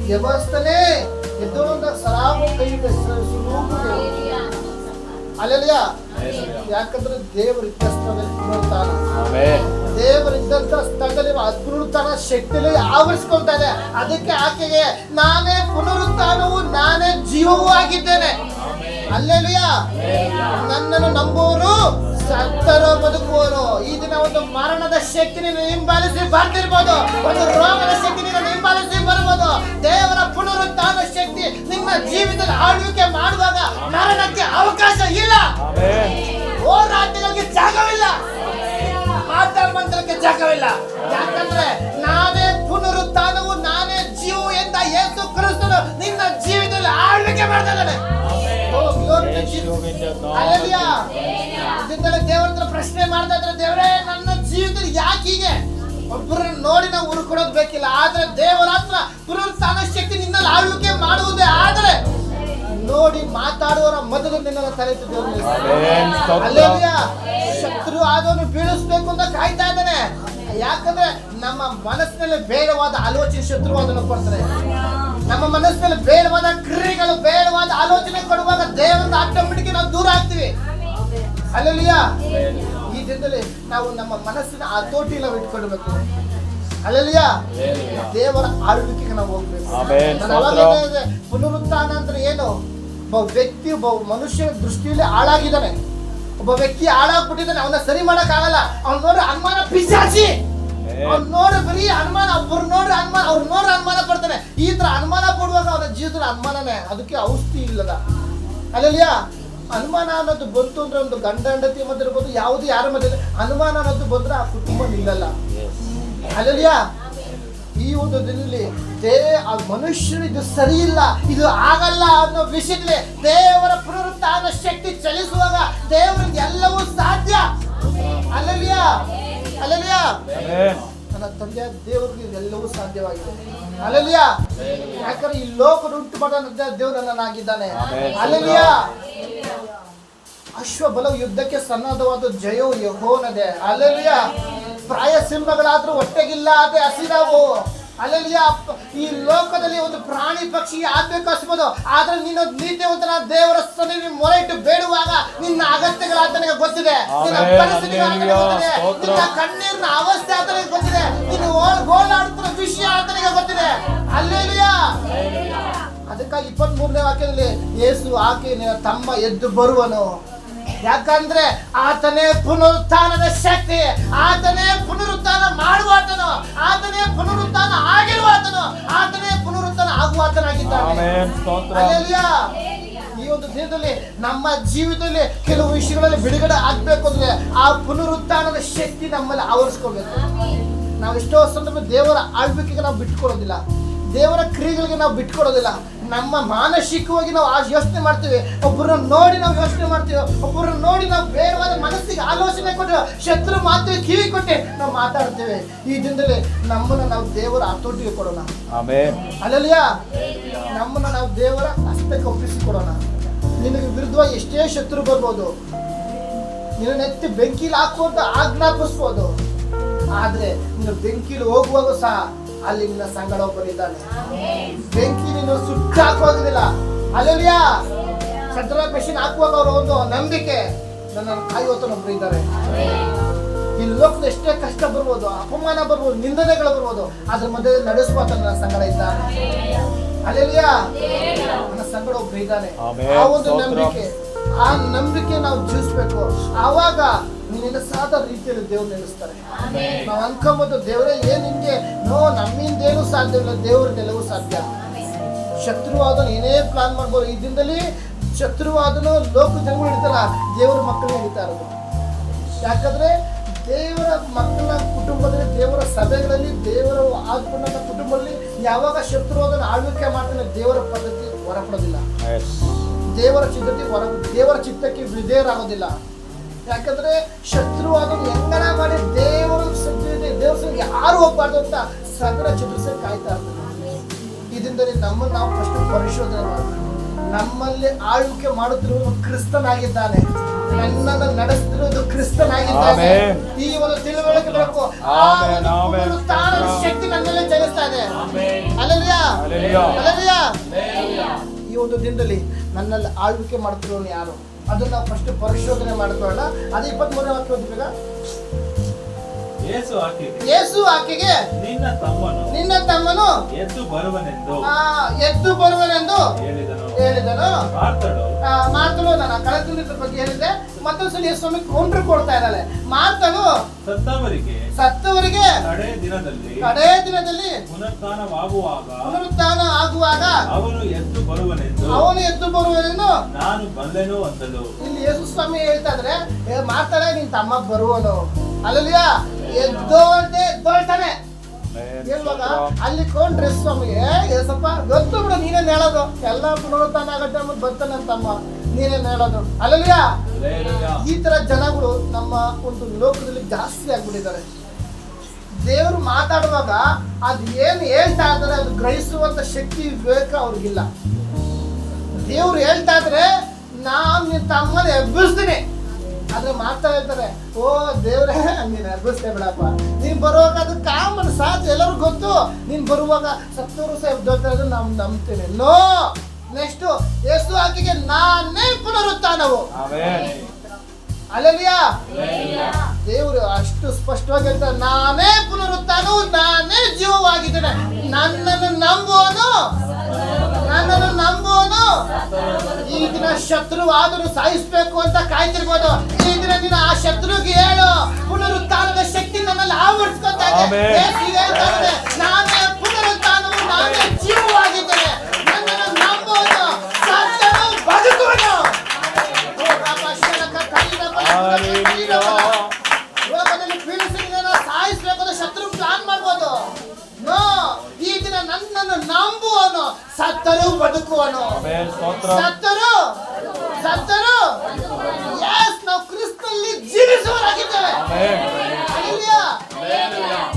ವ್ಯವಸ್ಥನೆ ಎದ್ದೊಳಗ ಸಲಾಮು ಕೈ ಅಲ್ಲೆಲ್ಲಾ. ಯಾಕಂದ್ರೆ ದೇವರಿದ್ದ ಸ್ಥಳದಲ್ಲಿ ಪುನರುತ್ಥಾನ, ದೇವರಿದ್ದಂತ ಸ್ಥಳದಲ್ಲಿ ಪುನರುತ್ಥಾನ ಶಕ್ತಿಯಲ್ಲಿ ಆವರಿಸಿಕೊಳ್ತಾ ಇದೆ. ಅದಕ್ಕೆ ಆಕೆಗೆ ನಾನೇ ಪುನರುತ್ಥಾನವು ನಾನೇ ಜೀವವೂ ಆಗಿದ್ದೇನೆ. ಹಲ್ಲೆಲೂಯಾ. ನನ್ನನ್ನು ನಂಬುವವರು ಸತ್ತರೋ ಬದುಕುವರು. ಈ ದಿನ ಒಂದು ಮರಣದ ಶಕ್ತಿ ನೀನು ಹಿಂಬಾಲಿಸಿ ಬರ್ತಿರ್ಬೋದು, ಒಂದು ರೋಗದ ಶಕ್ತಿ ನೀನು ಹಿಂಬಾಲಿಸಿ ಬರ್ಬೋದು. ದೇವರ ಪುನರುತ್ಥಾನ ಶಕ್ತಿ ನಿನ್ನ ಜೀವಿತದಲ್ಲಿ ಆಳ್ವಿಕೆ ಮಾಡುವಾಗ ಮರಣಕ್ಕೆ ಅವಕಾಶ ಇಲ್ಲ, ಹೋರಾಟಗಳಿಗೆ ಜಾಗವಿಲ್ಲ, ಮಾತಾಡ್ಮಂತ್ರಕ್ಕೆ ಜಾಗವಿಲ್ಲ. ಯಾಕಂದ್ರೆ ನಾನೇ ಪುನರುತ್ಥಾನವು ನಾನೇ ಜೀವ ಎಂದ ಯೇಸು ಕ್ರಿಸ್ತನು ನಿನ್ನ ಜೀವಿತದಲ್ಲಿ ಆಳ್ವಿಕೆ ಮಾಡ್ತಾ ಇದ್ದಾನೆ. ದೇವರ ಹತ್ರ ಪ್ರಶ್ನೆ ಮಾಡ್ತಾ ಇದ್ರೆ, ದೇವರೇ ನನ್ನ ಜೀವಿತದಲ್ಲಿ ಯಾಕೆ ಹೀಗೆ? ಒಬ್ಬರನ್ನ ನೋಡಿ ನಾವು ಹುಡುಕೊಡೋದು ಬೇಕಿಲ್ಲ, ಆದ್ರೆ ದೇವರ ಹತ್ರ ಪುನರುತ್ಥಾನ ಶಕ್ತಿ ನಿನ್ನಲ್ಲಿ ಆಳ್ವಿಕೆ ಮಾಡುವುದೇ ಆದರೆ ನೋಡಿ ಮಾತಾಡುವವರ ಮೊದಲು ನಿನ್ನ ತಲೆತು ದೇವರು. ಶತ್ರು ಆದವನು ಬೀಳಿಸ್ಬೇಕು ಅಂತ ಕಾಯ್ತಾ ಇದ್ದಾನೆ. ಯಾಕಂದ್ರೆ ನಮ್ಮ ಮನಸ್ಸಿನಲ್ಲಿ ಬೇಡವಾದ ಆಲೋಚನೆ ಶತ್ರು ಅದನ್ನು ಕೊಡ್ತಾರೆ. ನಮ್ಮ ಮನಸ್ಸಿನಲ್ಲಿ ಬೇಡವಾದ ಕ್ರಿಯೆಗಳು ಬೇಡವಾದ ಆಲೋಚನೆ ಕೊಡುವಾಗ ದೇವರಿಂದ ಆಟೋಮೆಟಿಕ್ ನಾವು ದೂರ ಆಗ್ತೀವಿ. ಹಲ್ಲೆಲೂಯಾ. ಈ ದಿನದಲ್ಲಿ ನಾವು ನಮ್ಮ ಮನಸ್ಸಿನ ಹತೋಟಿ ನಾವು ಇಟ್ಕೊಳ್ಬೇಕು. ಹಲ್ಲೆಲೂಯಾ. ದೇವರ ಆಳ್ವಿಕೆಗೆ ನಾವು ಹೋಗ್ಬೇಕು. ಪುನರುತ್ಥಾನ ಅಂದ್ರೆ ಏನು? ಒಬ್ಬ ವ್ಯಕ್ತಿ ಒಬ್ಬ ಮನುಷ್ಯನ ದೃಷ್ಟಿಯಲ್ಲಿ ಹಾಳಾಗಿದ್ದಾನೆ, ಒಬ್ಬ ವ್ಯಕ್ತಿ ಹಾಳಾಗ್ಬಿಟ್ಟಿದ್ದಾನೆ, ಅವನ್ನ ಸರಿ ಮಾಡಕ್ ಆಗಲ್ಲ. ಅವ್ನ ನೋಡ್ರಿ ಅನುಮಾನ ಪಿಶಾಚಿ, ಅವ್ನು ನೋಡ್ರಿ ಬರೀ ಅನುಮಾನ, ಒಬ್ಬರು ನೋಡ್ರಿ ಅನುಮಾನ, ಅವ್ರು ನೋಡ್ರಿ ಅನುಮಾನ ಪಡ್ತಾನೆ. ಈ ತರ ಅನುಮಾನ ಪಡುವಾಗ ಅವನ ಜೀವಿತದ ಅನುಮಾನನೇ, ಅದಕ್ಕೆ ಔಷಧಿ ಇಲ್ಲದ. ಅಲ್ಲಲ್ಲಿಯಾ ಅನುಮಾನ ಅನ್ನೋದು ಬಂತು ಅಂದ್ರೆ ಒಂದು ಗಂಡ ಹೆಂಡತಿ ಮಧ್ಯೆ ಇರ್ಬೋದು, ಯಾವುದು ಯಾರ ಮಧ್ಯೆ ಅನುಮಾನ ಅನ್ನೋದು ಬಂದ್ರೆ ಆ ಕುಟುಂಬ ನಿಲ್ಲಲ್ಲ. ಅಲ್ಲಲ್ಲಿಯಾ ಈ ಒಂದು ದಿನದಲ್ಲಿ ಆ ಮನುಷ್ಯರು ಇದು ಸರಿ ಇಲ್ಲ, ಇದು ಆಗಲ್ಲ ಅನ್ನೋ ವಿಷಯದಲ್ಲಿ ದೇವರ ಪುನರುತ್ಥಾನ ಶಕ್ತಿ ಚಲಿಸುವಾಗ ದೇವರಿಗೆ ಎಲ್ಲವೂ ಸಾಧ್ಯ. ಅಲ್ಲಲ್ಲಿಯಾ ಅಲ್ಲಲ್ಲಿಯಾ ನನ್ನ ತಂದೆಯ ದೇವರಿಗೆ ಎಲ್ಲವೂ ಸಾಧ್ಯವಾಗಿದೆ. ಅಲ್ಲಲ್ಲಿಯಾ. ಯಾಕಂದ್ರೆ ಈ ಲೋಕದ ಉಂಟು ಮಾಡಿದ ದೇವರು ನನ್ನನಾಗಿದ್ದಾನೆ. ಅಲ್ಲಲ್ಲಿಯಾ. ಅಶ್ವಬಲವು ಯುದ್ಧಕ್ಕೆ ಸನ್ನದ್ಧವಾದ ಜಯವು ಯೆಹೋವನದೇ. ಅಲ್ಲಲ್ಲಿಯಾ. ಪ್ರಾಯ ಸಿಂಹಗಳಾದ್ರೂ ಹೊಟ್ಟೆಗಿಲ್ಲ ಅದೇ ಹಸಿದವು. ಅಲ್ಲಲ್ಲಿಯಾ. ಈ ಲೋಕದಲ್ಲಿ ಒಂದು ಪ್ರಾಣಿ ಪಕ್ಷಿ ಆಗ್ಬೇಕು ಅನ್ಸ್ಬೋದು, ಆದ್ರೆ ನೀನು ನೀತಿವಂತನ ದೇವರ ಸನ್ನಿಧಿಯಲ್ಲಿ ಮೊರೆ ಇಟ್ಟು ಬೇಡುವಾಗ ನಿನ್ನ ಅಗತ್ಯಗಳು ಆತನಿಗೆ ಗೊತ್ತಿದೆ, ನಿನ್ನ ಪರಿಸ್ಥಿತಿಗಳು ಆತನಿಗೆ ಗೊತ್ತಿದೆ, ನಿನ್ನ ಕಣ್ಣೀರಿನ ಅವಸ್ಥೆ ಆತನಿಗೆ ಗೊತ್ತಿದೆ, ನೀನು ಗೋಳಾಡುತ್ತಿರುವ ವಿಷಯ ಆತನಿಗೆ ಗೊತ್ತಿದೆ. ಅಲ್ಲೇಲುಯಾ. ಅದಕ್ಕಾಗಿ 23ನೇ ವಾಕ್ಯದಲ್ಲಿ ಯೇಸು ಆಕೆ ನಿನ್ನ ತಮ್ಮ ಎದ್ದು ಬರುವನು. ಯಾಕಂದ್ರೆ ಆತನೇ ಪುನರುತ್ಥಾನದ ಶಕ್ತಿ, ಆತನೇ ಪುನರುತ್ಥಾನ ಮಾಡುವಾತನು, ಆತನೇ ಪುನರುತ್ಥಾನ ಆಗಿರುವಾತನು, ಆತನೇ ಪುನರುತ್ಥಾನ ಆಗುವಾತನಾಗಿದ್ದಾನೆ. ಅಲ್ಲೇಲುಯಾ. ಈ ಒಂದು ದಿನದಲ್ಲಿ ನಮ್ಮ ಜೀವಿತದಲ್ಲಿ ಕೆಲವು ವಿಷಯಗಳಲ್ಲಿ ಬಿಡುಗಡೆ ಆಗ್ಬೇಕು ಅಂದ್ರೆ ಆ ಪುನರುತ್ಥಾನದ ಶಕ್ತಿ ನಮ್ಮಲ್ಲಿ ಆವರಿಸ್ಕೊಳ್ಬೇಕು. ನಾವು ಎಷ್ಟೋ ಸಂದರ್ಭ ದೇವರ ಆಳ್ವಿಕೆಗೆ ನಾವು ಬಿಟ್ಕೊಡೋದಿಲ್ಲ, ದೇವರ ಕ್ರಿಯೆಗಳಿಗೆ ನಾವು ಬಿಟ್ಕೊಡೋದಿಲ್ಲ. ನಮ್ಮ ಮಾನಸಿಕವಾಗಿ ನಾವು ಯೋಚನೆ ಮಾಡ್ತೀವಿ, ಒಬ್ಬರನ್ನ ನೋಡಿ ನಾವು ಯೋಚನೆ ಮಾಡ್ತೀವಿ, ಒಬ್ಬರನ್ನ ನೋಡಿ ನಾವು ಬೇಡವಾದ ಮನಸ್ಸಿಗೆ ಆಲೋಚನೆ ಕೊಟ್ಟು ಶತ್ರು ಮಾತಿಗೆ ಕಿವಿ ಕೊಟ್ಟು ನಾವು ಮಾತಾಡ್ತೇವೆ. ಈ ದಿನದಲ್ಲಿ ನಮ್ಮನ್ನ ನಾವು ದೇವರ ಹತೋಟಿಗೆ ಕೊಡೋಣ. ಅಲ್ಲಲ್ಲಿಯ ನಮ್ಮನ್ನ ನಾವು ದೇವರ ಹಸ್ತಕ್ಕೆ ಒಪ್ಪಿಸಿಕೊಡೋಣ. ನಿನಗೆ ವಿರುದ್ಧವಾಗಿ ಎಷ್ಟೇ ಶತ್ರು ಬರ್ಬೋದು, ನಿನ್ನ ನೆತ್ತಿ ಬೆಂಕಿಲಿ ಹಾಕುವಂತ ಆಜ್ಞಾಪಿಸ್ಬೋದು, ಆದ್ರೆ ನೀನು ಬೆಂಕಿಲಿ ಹೋಗುವಾಗ ಸಹ ಅಲ್ಲಿ ನಿನ್ನ ಸಂಗಡ ಒಬ್ಬನಿದ್ದಾನೆ. ಬೆಂಕಿ ನೀನು ಸುಟ್ಟು ಹಾಕುವುದಿಲ್ಲ. ಅಲ್ಲಲ್ಲಿಯ ಶತ್ರುಘ್ನ ಮೆಷಿನ್ ಹಾಕುವಾಗ ಅವರ ಒಂದು ನಂಬಿಕೆ, ನನ್ನ ಕಾಯುವತನೊಬ್ರು ಇದ್ದಾರೆ. ಈ ಲೋಕದ ಎಷ್ಟೇ ಕಷ್ಟ ಬರ್ಬೋದು, ಅಪಮಾನ ಬರ್ಬೋದು, ನಿಂದನೆಗಳು ಬರ್ಬೋದು, ಅದ್ರ ಮಧ್ಯದಲ್ಲಿ ನಡೆಸುವ ನನ್ನ ಸಂಗಡ ಇದ್ದಾನೆ. ಅಲ್ಲಲ್ಲಿಯ ನನ್ನ ಸಂಗಡ ಒಬ್ರು ಇದ್ದಾನೆ. ಆ ಒಂದು ನಂಬಿಕೆ, ಆ ನಂಬಿಕೆ ನಾವು ಜೀವಿಸ್ಬೇಕು. ಆವಾಗ ನಿಲ್ಲಿಸಾದ ರೀತಿಯಲ್ಲಿ ದೇವ್ರು ನಿಲ್ಲಿಸ್ತಾರೆ. ನಾವು ಅನ್ಕೊಂಬೋದು ದೇವರೇ ಏನ್ ನಿಮ್ಗೆ ನಮ್ಮಿಂದೇನು ಸಾಧ್ಯವಿಲ್ಲ, ದೇವ್ರದ್ದೆಲ್ಲವೂ ಸಾಧ್ಯ. ಶತ್ರುವಾದನು ಏನೇ ಪ್ಲಾನ್ ಮಾಡ್ಬೋದು. ಈ ದಿನದಲ್ಲಿ ಶತ್ರುವಾದನು ಲೋಕ ಜನಗಳು ಹಿಡಿತಾರ, ದೇವರ ಮಕ್ಕಳು ಹಿಡಿತಾ ಇರೋದು. ಯಾಕಂದ್ರೆ ದೇವರ ಮಕ್ಕಳ ಕುಟುಂಬದಲ್ಲಿ, ದೇವರ ಸಭೆಗಳಲ್ಲಿ, ದೇವರ ಆದ್ಕೊಂಡ ಕುಟುಂಬದಲ್ಲಿ ಯಾವಾಗ ಶತ್ರುವಾದನ ಆಳ್ವಿಕೆ ಮಾಡ್ತಾನೆ ದೇವರ ಪದ್ಧತಿ ಹೊರಪಡೋದಿಲ್ಲ, ದೇವರ ಚಿತ್ತಕ್ಕೆ ವಿಧೇಯರಾಗೋದಿಲ್ಲ. ಯಾಕಂದ್ರೆ ಶತ್ರುವಾದನು ಹೆಂಗನ ಮಾಡಿ ದೇವರ ಯಾರು ಹೋಗ್ಬಾರ್ದು ಅಂತ ಸಗರ ಚಿತ್ರಿಸಿ ಕಾಯ್ತಾ ಇರ್ತಾರೆ. ಇದರಿಂದಲೇ ನಮ್ಮನ್ನು ನಾವು ಫಸ್ಟ್ ಪರಿಶೋಧನೆ ಮಾಡ್ತೀವಿ. ನಮ್ಮಲ್ಲಿ ಆಳ್ವಿಕೆ ಮಾಡುತ್ತಿರುವುದು ಕ್ರಿಸ್ತನಾಗಿದ್ದಾನೆ, ನನ್ನನ್ನು ನಡೆಸುತ್ತಿರುವುದು ಕ್ರಿಸ್ತನಾಗಿದ್ದಾನೆ. ಈ ಒಂದು ತಿಳುವಳಿಕೆ ಬೇಕು. ಶಕ್ತಿ ನನ್ನಲ್ಲೇ ಜಯಿಸ್ತಾ ಇದೆ. ಅಲ್ಲಲ್ಲಿಯ ಈ ಒಂದು ದಿನದಲ್ಲಿ ನನ್ನಲ್ಲಿ ಆಳ್ವಿಕೆ ಮಾಡ್ತಿರೋನು ಯಾರು, ಅದನ್ನ ನಾವು ಫಸ್ಟ್ ಪರಿಶೋಧನೆ ಮಾಡ್ಕೊಳ್ಳೋಣ. ಅದು 23ನೇ ವಾಕ್ಯ ಓದ್ಬೇಕ. ಯೇಸು ಆಕೆಗೆ ನಿನ್ನ ತಮ್ಮನು ಎದ್ದು ಬರುವನೆಂದು ಹೇಳಿದನು. ಮಾರ್ತಳು ನನ್ನ ಕಳೆದ ಬಗ್ಗೆ ಹೇಳಿದೆ. ಮತ್ತೊಂದ್ಸಲ ಯೇಸು ಸ್ವಾಮಿ ಕೌಂಟ್ರ್ ಕೊಡ್ತಾ ಇದ್ದಾಳೆ. ಮಾರ್ತಳು ಸತ್ತವರಿಗೆ ಕಡೇ ದಿನದಲ್ಲಿ ಪುನರುತ್ಥಾನ ಆಗುವಾಗ ಅವನು ಎದ್ದು ಬರುವನೆಂದು ನಾನು ಬಲ್ಲೆನು ಅಂತಳು. ಇಲ್ಲಿ ಯೇಸು ಸ್ವಾಮಿ ಹೇಳ್ತಾ ಇದ್ರೆ ಮಾರ್ತಾಳೆ, ನಿನ್ ತಮ್ಮ ಬರುವನು. ಅಲ್ಲಲ್ಲಿಯ ಎದ್ದೋಳ್ತಾನೆ ಹೇಳುವಾಗ ಅಲ್ಲಿ ಕೊಂಡ್ರೆ ಸ್ವಾಮಿಗೆ ಸ್ವಲ್ಪ ಗೊತ್ತು ಬಿಡು, ನೀನೇನ್ ಹೇಳೋದು, ಎಲ್ಲ ಪುನರುತ್ಥಾನ ಆಗತ್ತೆ ಅಂದ್ಬಿಟ್ಟು ಬರ್ತಾನೆ ನನ್ನ ತಮ್ಮ, ನೀನೇನ್ ಹೇಳೋದು. ಅಲ್ಲಲ್ಲಿಯ ಈ ತರ ಜನಗಳು ನಮ್ಮ ಒಂದು ಲೋಕದಲ್ಲಿ ಜಾಸ್ತಿ ಆಗ್ಬಿಟ್ಟಿದ್ದಾರೆ. ದೇವರು ಮಾತಾಡುವಾಗ ಅದು ಏನು ಹೇಳ್ತಾ ಇದ್ದಾರೆ ಅದು ಗ್ರಹಿಸುವಂತ ಶಕ್ತಿ ವಿವೇಕ ಅವ್ರಿಗಿಲ್ಲ. ದೇವ್ರು ಹೇಳ್ತಾ ಇದ್ರೆ ನಾನ್ ನಿನ್ ತಮ್ಮನ ಎಬ್ಬಿಸ್ತೀನಿ, ಆದ್ರೆ ಮಾತಾ ಹೇಳ್ತಾರೆ, ಓ ದೇವ್ರೆ ನೀನ್ ಎಬ್ಬಿಸ್ತೇ ಬಿಡಪ್ಪ, ನೀನ್ ಬರುವಾಗ ಅದು ಕಾಮನ್ ಸಾಧ್ಯ, ಎಲ್ಲರಿಗೂ ಗೊತ್ತು. ನೀನ್ ಬರುವಾಗ ಸತ್ತವರು ಸಹ ಎಬ್ಬಿಸ್ತಾರೆ, ನಾವು ನಂಬ್ತೇನೆ. ನೋ, ನೆಕ್ಸ್ಟ್ ಯೇಸು ಆಕೆಗೆ ನಾನೇ ಪುನರುತ್ಥಾನವು. ಅಲ್ಲಲ್ಲಿಯ ದೇವರು ಅಷ್ಟು ಸ್ಪಷ್ಟವಾಗಿ ಹೇಳ್ತಾರೆ, ನಾನೇ ಪುನರುತ್ಥಾನವು, ನಾನೇ ಜೀವವಾಗಿದ್ದೇನೆ. ನನ್ನನ್ನು ನಂಬುವನು ಈ ದಿನ ಶತ್ರು ಆದರೂ ಸಾಯಿಸ್ಬೇಕು ಅಂತ ಕಾಯ್ತಿರ್ಬೋದು. ಈ ದಿನ ನೀನು ಆ ಶತ್ರುಗೆ ಹೇಳು, ಪುನರುತ್ಥಾನದ ಶಕ್ತಿ ನನ್ನಲ್ಲಿ ಆವರಿಸ್ಕೊತಾ ಇದೆ. ನಾನೇ ಪುನರುತ್ಥಾನವು, ನಾನೇ ಜೀವವಾಗಿದ್ದೇನೆ. ನನ್ನನ್ನು ನಂಬುವನು ಸತ್ತನು ಬದುಕುವನು. ಲೋಕದಲ್ಲಿ ಸಾಯಿಸ್ಬೇಕು ಅಂತ ಶತ್ರು ಪ್ಲಾನ್ ಮಾಡ್ಬೋದು. ನೋ, ಈ ದಿನ ನನ್ನನ್ನು ನಂಬುವನು ಸತ್ತರು ಬದುಕುವನು. ಸತ್ತರು ಎಸ್, ನಾವು ಕ್ರಿಸ್ತನಲ್ಲಿ ಜೀವಿಸುವವರಾಗಿದ್ದೇವೆ.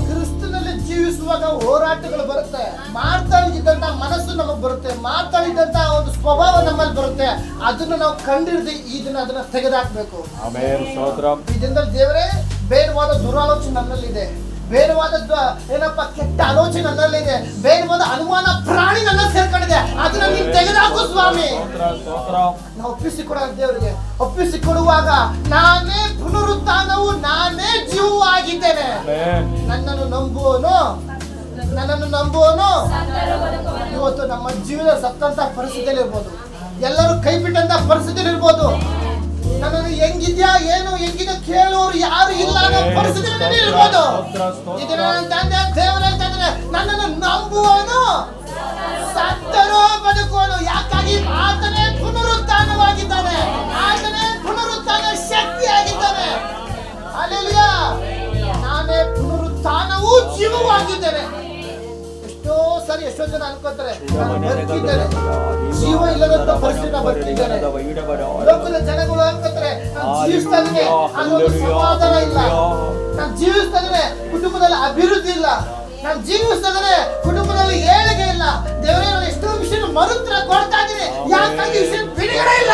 ಕ್ರಿಸ್ತನಲ್ಲಿ ಜೀವಿಸುವಾಗ ಹೋರಾಟಗಳು ಬರುತ್ತೆ, ಮಾತಾಡಿದಂತ ಮನಸ್ಸು ನಮಗೆ ಬರುತ್ತೆ, ಮಾತಾಡಿದಂತ ಒಂದು ಸ್ವಭಾವ ನಮ್ಮಲ್ಲಿ ಬರುತ್ತೆ. ಅದನ್ನು ನಾವು ಕಂಡಿಡ್ದು ಈ ದಿನ ಅದನ್ನ ತೆಗೆದಾಕ್ಬೇಕು. ಈ ದಿನದಲ್ಲಿ ದೇವರೇ ಬೇಡವಾದ ದುರಾಲೋಚನೆ ನನ್ನಲ್ಲಿದೆ, ಬೇಡವಾದ ಏನಪ್ಪ ಕೆಟ್ಟ ಆಲೋಚನೆ ನನ್ನಲ್ಲಿದೆ, ಬೇಡವಾದ ಅನುಮಾನ ಪ್ರಾಣಿ ನನ್ನ ಸೇರ್ಕೊಂಡಿದೆ, ಅದನ್ನ ನೀನು ತೆಗೆದಾಕು ಸ್ವಾಮಿ. ನಾವು ಒಪ್ಪಿಸಿಕೊಡ ದೇವರಿಗೆ ಒಪ್ಪಿಸಿಕೊಡುವಾಗ ನಾನೇ ಪುನರುತ್ಥಾನವು, ನಾನೇ ಜೀವವಾಗಿದ್ದೇನೆ. ನನ್ನನ್ನು ನಂಬುವನು. ಇವತ್ತು ನಮ್ಮ ಜೀವನ ಸತ್ತಂತ ಪರಿಸ್ಥಿತಿಯಲ್ಲಿ ಇರ್ಬೋದು, ಎಲ್ಲರೂ ಕೈ ಬಿಟ್ಟಂತ ಪರಿಸ್ಥಿತಿಯಲ್ಲಿ ಇರ್ಬೋದು. ನನ್ನನ್ನು ಹೆಂಗಿದ್ಯಾ ಏನು ಹೆಂಗಿದೆ ಕೇಳೋರು ಯಾರು ಇಲ್ಲ ಅನ್ನೋ ಪರಿಸ್ಥಿತಿಯಲ್ಲಿ ಇರ್ಬೋದು. ಇದನ್ನ ನನ್ನ ತಂದೆ ದೇವರು ಹೇಳ್ತಾ ಇದ್ದಾರೆ, ನನ್ನನ್ನು ನಂಬುವನು ಸತ್ತರೂ ಬದುಕುವನು. ಯಾಕಾಗಿ ಆತನೇ ಪುನರುತ್ಥಾನವಾಗಿದ್ದಾನೆ, ಆತನೇ ಪುನರುತ್ಥಾನ ಶಕ್ತಿಯಾಗಿದ್ದಾನೆ. ಅಲ್ಲೆಲೂಯಾ. ನಾನೇ ಪುನರುತ್ಥಾನವೂ ಜೀವವೂ ಆಗಿದ್ದೇನೆ. ಎಷ್ಟೋ ಸರಿ ಎಷ್ಟೋ ಜನ ಅನ್ಕೋತಾರೆ ನಾನು ಬದುಕಿದ್ದೇನೆ, ಜೀವ ಇಲ್ಲದಂತ ಪರಿಸ್ಥಿತಿ ನಾನು ಬದುಕಿದ್ದೇನೆ. ಲೋಕದ ಜನಗಳು ಅನ್ಕೋತಾರೆ ನಾನು ಜೀವಿಸ್ತಾ ಇದ್ದೇನೆ, ಅದೊಂದು ಸಮಾಧಾನ ಇಲ್ಲ. ನಾನು ಜೀವಿಸ್ತಾ ಇದ್ದೇನೆ, ಕುಟುಂಬದಲ್ಲಿ ಅಭಿವೃದ್ಧಿ ಇಲ್ಲ. ನಾನು ಜೀವಿಸ್ತಾ ಇದ್ದೇನೆ, ಕುಟುಂಬದಲ್ಲಿ ಏಳಿಗೆ ಇಲ್ಲ. ದೇವರೇ ನಾನು ಎಷ್ಟೋ ವಿಷಯ ಮರುತ್ರ ಕೊಡ್ತಾ ಇದ್ದೀನಿ, ಯಾಕಾಗಿ ವಿಷಯ ಬಿಡುಗಡೆ ಇಲ್ಲ.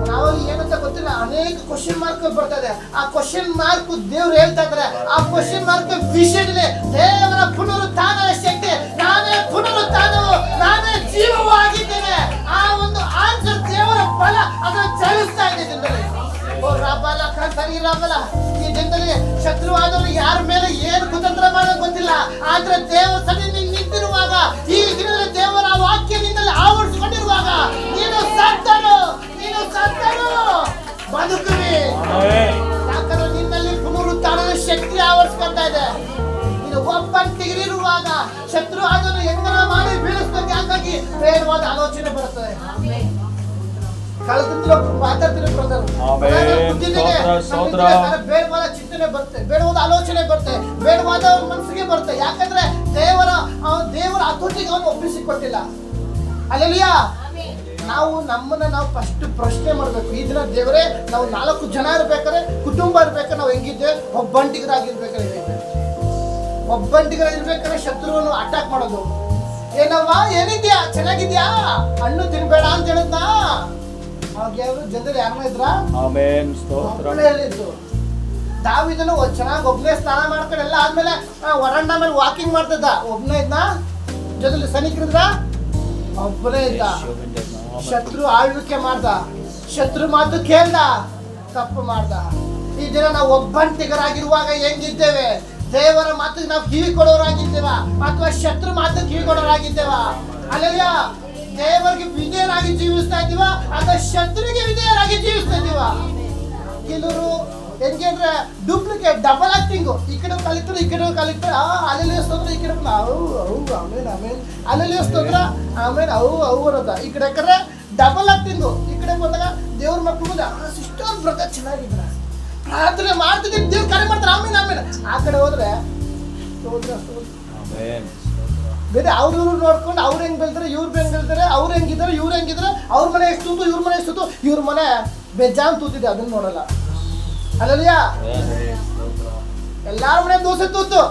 ನಾವು ಏನಂತ ಗೊತ್ತಿಲ್ಲ, ಅನೇಕ ಕ್ವಶನ್ ಮಾರ್ಕ್ ಬರ್ತಾ ಇದೆ. ಆ ಕ್ವಶನ್ ಮಾರ್ಕ್ ದೇವ್ರು ಹೇಳ್ತಾ ಇದ್ದಾರೆ, ಆ ಕ್ವಶನ್ ಮಾರ್ಕ್ ವಿಷಯದಲ್ಲಿ ದೇವರ ಪುನರುತ್ಥಾನದ ಶಕ್ತಿ, ನಾನೇ ಪುನರುತ್ಥಾನವು, ನಾನೇ ಜೀವವೂ ಆಗಿದ್ದೇನೆ. ಆ ಒಂದು ಆನ್ಸರ್ ದೇವರ ಫಲ ಅದನ್ನು ಚಲಿಸ್ತಾ ಇದೆ ಜನರಲ್ಲಿ. ಓ ರಾಬಲ ಕರ್ತರಿ ರಾಬಲ, ಈ ಜನರಲ್ಲಿ ಶತ್ರುವಾದವರು ಯಾರ ಮೇಲೆ ಏನು ಕುತಂತ್ರ ಮಾಡೋದು ಗೊತ್ತಿಲ್ಲ. ಆದ್ರೆ ದೇವರ ಸನ್ನಿಧಿ ನಿಂತಿರುವಾಗ, ಈ ದಿನದಲ್ಲಿ ದೇವರ ವಾಕ್ಯದಿಂದಲೇ ಆವರಿಸಿಕೊಂಡಿರುವಾಗ ನೀನು ಸತ್ತನು ಬದುಕುವಿ. ಯಾಕಂದ್ರೆ ನಿನ್ನಲ್ಲಿ ಪುನರುತ್ಥಾನದ ಶಕ್ತಿ ಆವರಿಸ್ಕೊಂತ ಇದೆ. ನೀನು ಒಬ್ಬಂಟಿಗಿರುವಾಗ ಶತ್ರು ಅದನ್ನು ಹೆಂಗನ ಮಾಡಿ ಬೀಳಿಸ್ಬೇಕು. ಯಾಕಾಗಿ ಬೇಡವಾದ ಆಲೋಚನೆ ಬರುತ್ತದೆ. ಕಳೆದ ಮಾತಾಡ್ತೀನಿ ಬ್ರದರ್, ಬೇಡವಾದ ಚಿಂತನೆ ಬರುತ್ತೆ, ಬೇಡವಾದ ಆಲೋಚನೆ ಬರುತ್ತೆ, ಬೇಡವಾದ ಮನಸ್ಸಿಗೆ ಬರುತ್ತೆ. ಯಾಕಂದ್ರೆ ದೇವರ ಹತೋಟಿಗೆ ಅವನು ಒಪ್ಪಿಸಿಕೊಟ್ಟಿಲ್ಲ. ಅಲ್ಲೆಲ್ಲಾ ನಾವು ನಮ್ಮನ್ನ ನಾವು ಫಸ್ಟ್ ಪ್ರಶ್ನೆ ಮಾಡಬೇಕು. ಈ ದಿನ ದೇವರೇ, ನಾವು 4 ಜನ ಇರ್ಬೇಕಾದ್ರೆ, ಕುಟುಂಬ ಇರ್ಬೇಕಾದ್ರೆ ನಾವು ಹೆಂಗಿದ್ದೇವೆ? ಒಬ್ಬಂಟಿಗರಾಗಿರ್ಬೇಕಾದ್ರೆ ಶತ್ರುವನ್ನು ಅಟ್ಯಾಕ್ ಮಾಡೋದು. ಏನವ್ವ ಏನಿದ್ಯಾ, ಚೆನ್ನಾಗಿದ್ಯಾ, ಹಣ್ಣು ತಿನ್ಬೇಡ ಅಂತ ಹೇಳಿದ್ನಾ? ಅವಾಗ ಯಾರು ಜನರು ಯಾರನ್ನ ಇದ್ರ? ಹೇಳಿದ್ದು ದಾವಿದನು ಚೆನ್ನಾಗಿ ಒಬ್ಬನೇ ಸ್ನಾನ ಮಾಡ್ಕೊಂಡು ಎಲ್ಲ ಆದ್ಮೇಲೆ ವರಂಡ ಮೇಲೆ ವಾಕಿಂಗ್ ಮಾಡ್ತಿದ್ದ. ಒಬ್ಬನೇ ಇದ್ನ? ಜೊತೆಲಿ ಸೈನಿಕರಿದ್ರ? ಒಬ್ಬನೇ ಇದ್ದ. ಶತ್ರು ಆಳ್ವಿಕೆ ಮಾಡ್ದ, ಶತ್ರು ಮಾತು ಕೇಳ್ದ, ತಪ್ಪು ಮಾಡ್ದ. ಈ ದಿನ ನಾವು ಒಬ್ಬಂಟಿಗರಾಗಿರುವಾಗ ಹೆಂಗಿದ್ದೇವೆ? ದೇವರ ಮಾತಿಗೆ ನಾವು ಕಿವಿ ಕೊಡೋರಾಗಿದ್ದೇವ ಅಥವಾ ಶತ್ರು ಮಾತು ಕಿವಿ ಕೊಡೋರಾಗಿದ್ದೇವ? ಅಲ್ಲಲ್ಲ, ದೇವರಿಗೆ ವಿಧೇಯರಾಗಿ ಜೀವಿಸ್ತಾ ಇದ್ದೀವ ಅಥವಾ ಶತ್ರುಗೆ ವಿಧೇಯರಾಗಿ ಜೀವಿಸ್ತಾ ಇದ್ದೀವ? ಕೆಲವರು ಹೆಂಗೆ ಅಂದ್ರೆ ಡೂಪ್ಲಿಕೇಟ್, ಡಬಲ್ ಆಕ್ಟಿಂಗು. ಈ ಕಡೆ ಕಲಿತಾರೆ, ಈ ಕಡೆ ಕಲಿತಾರೆ. ಅಲ್ಲೆಲ್ಲಿ ಸ್ತೋತ್ರ, ಈ ಕಡೆ ಆಮೇಲೆ ಅಲ್ಲೆಲ್ಲಿ ಸ್ತೋತ್ರ, ಆಮೇಲೆ ಅವು ಅನ್ನೋದ. ಈ ಕಡೆ ಯಾಕಂದ್ರೆ ಡಬಲ್ ಆಕ್ಟಿಂಗು. ಈ ಕಡೆ ಬಂದಾಗ ದೇವ್ರ ಮಕ್ಕಳು ಬಂದ ಸಿಸ್ಟರ್ ಬ್ರದರ್ ಚೆನ್ನಾಗಿದ್ರ, ಪ್ರಾರ್ಥನೆ ಮಾಡ್ತಿದ್ದೀನಿ, ದೇವ್ರು ಕಾರ್ಯ ಮಾಡ್ತಾರೆ, ಆಮೇಲೆ. ಆ ಕಡೆ ಹೋದ್ರೆ ಬೇರೆ ಅವ್ರು ನೋಡ್ಕೊಂಡು ಅವ್ರು ಹೆಂಗ್ ಬೆಳ್ತಾರೆ, ಇವ್ರು ಹೆಂಗ್ ಬೆಳ್ತಾರೆ, ಅವ್ರು ಹೆಂಗಿದ್ದಾರೆ, ಇವ್ರು ಹೆಂಗಿದ್ರೆ, ಅವ್ರ ಮನೆ ಎಷ್ಟು ತೂತು, ಇವ್ರ ಮನೆ ಎಷ್ಟು ತೂತು, ಇವ್ರ ಮನೆ ಬೇಜಾನ್ ತೂತಿದೆ, ಅದನ್ನ ನೋಡಲ್ಲ. ಅಲ್ಲಲ್ಯ, ಎಲ್ಲಾರ ಮನೆ ದೋಸೆ ತೂತು,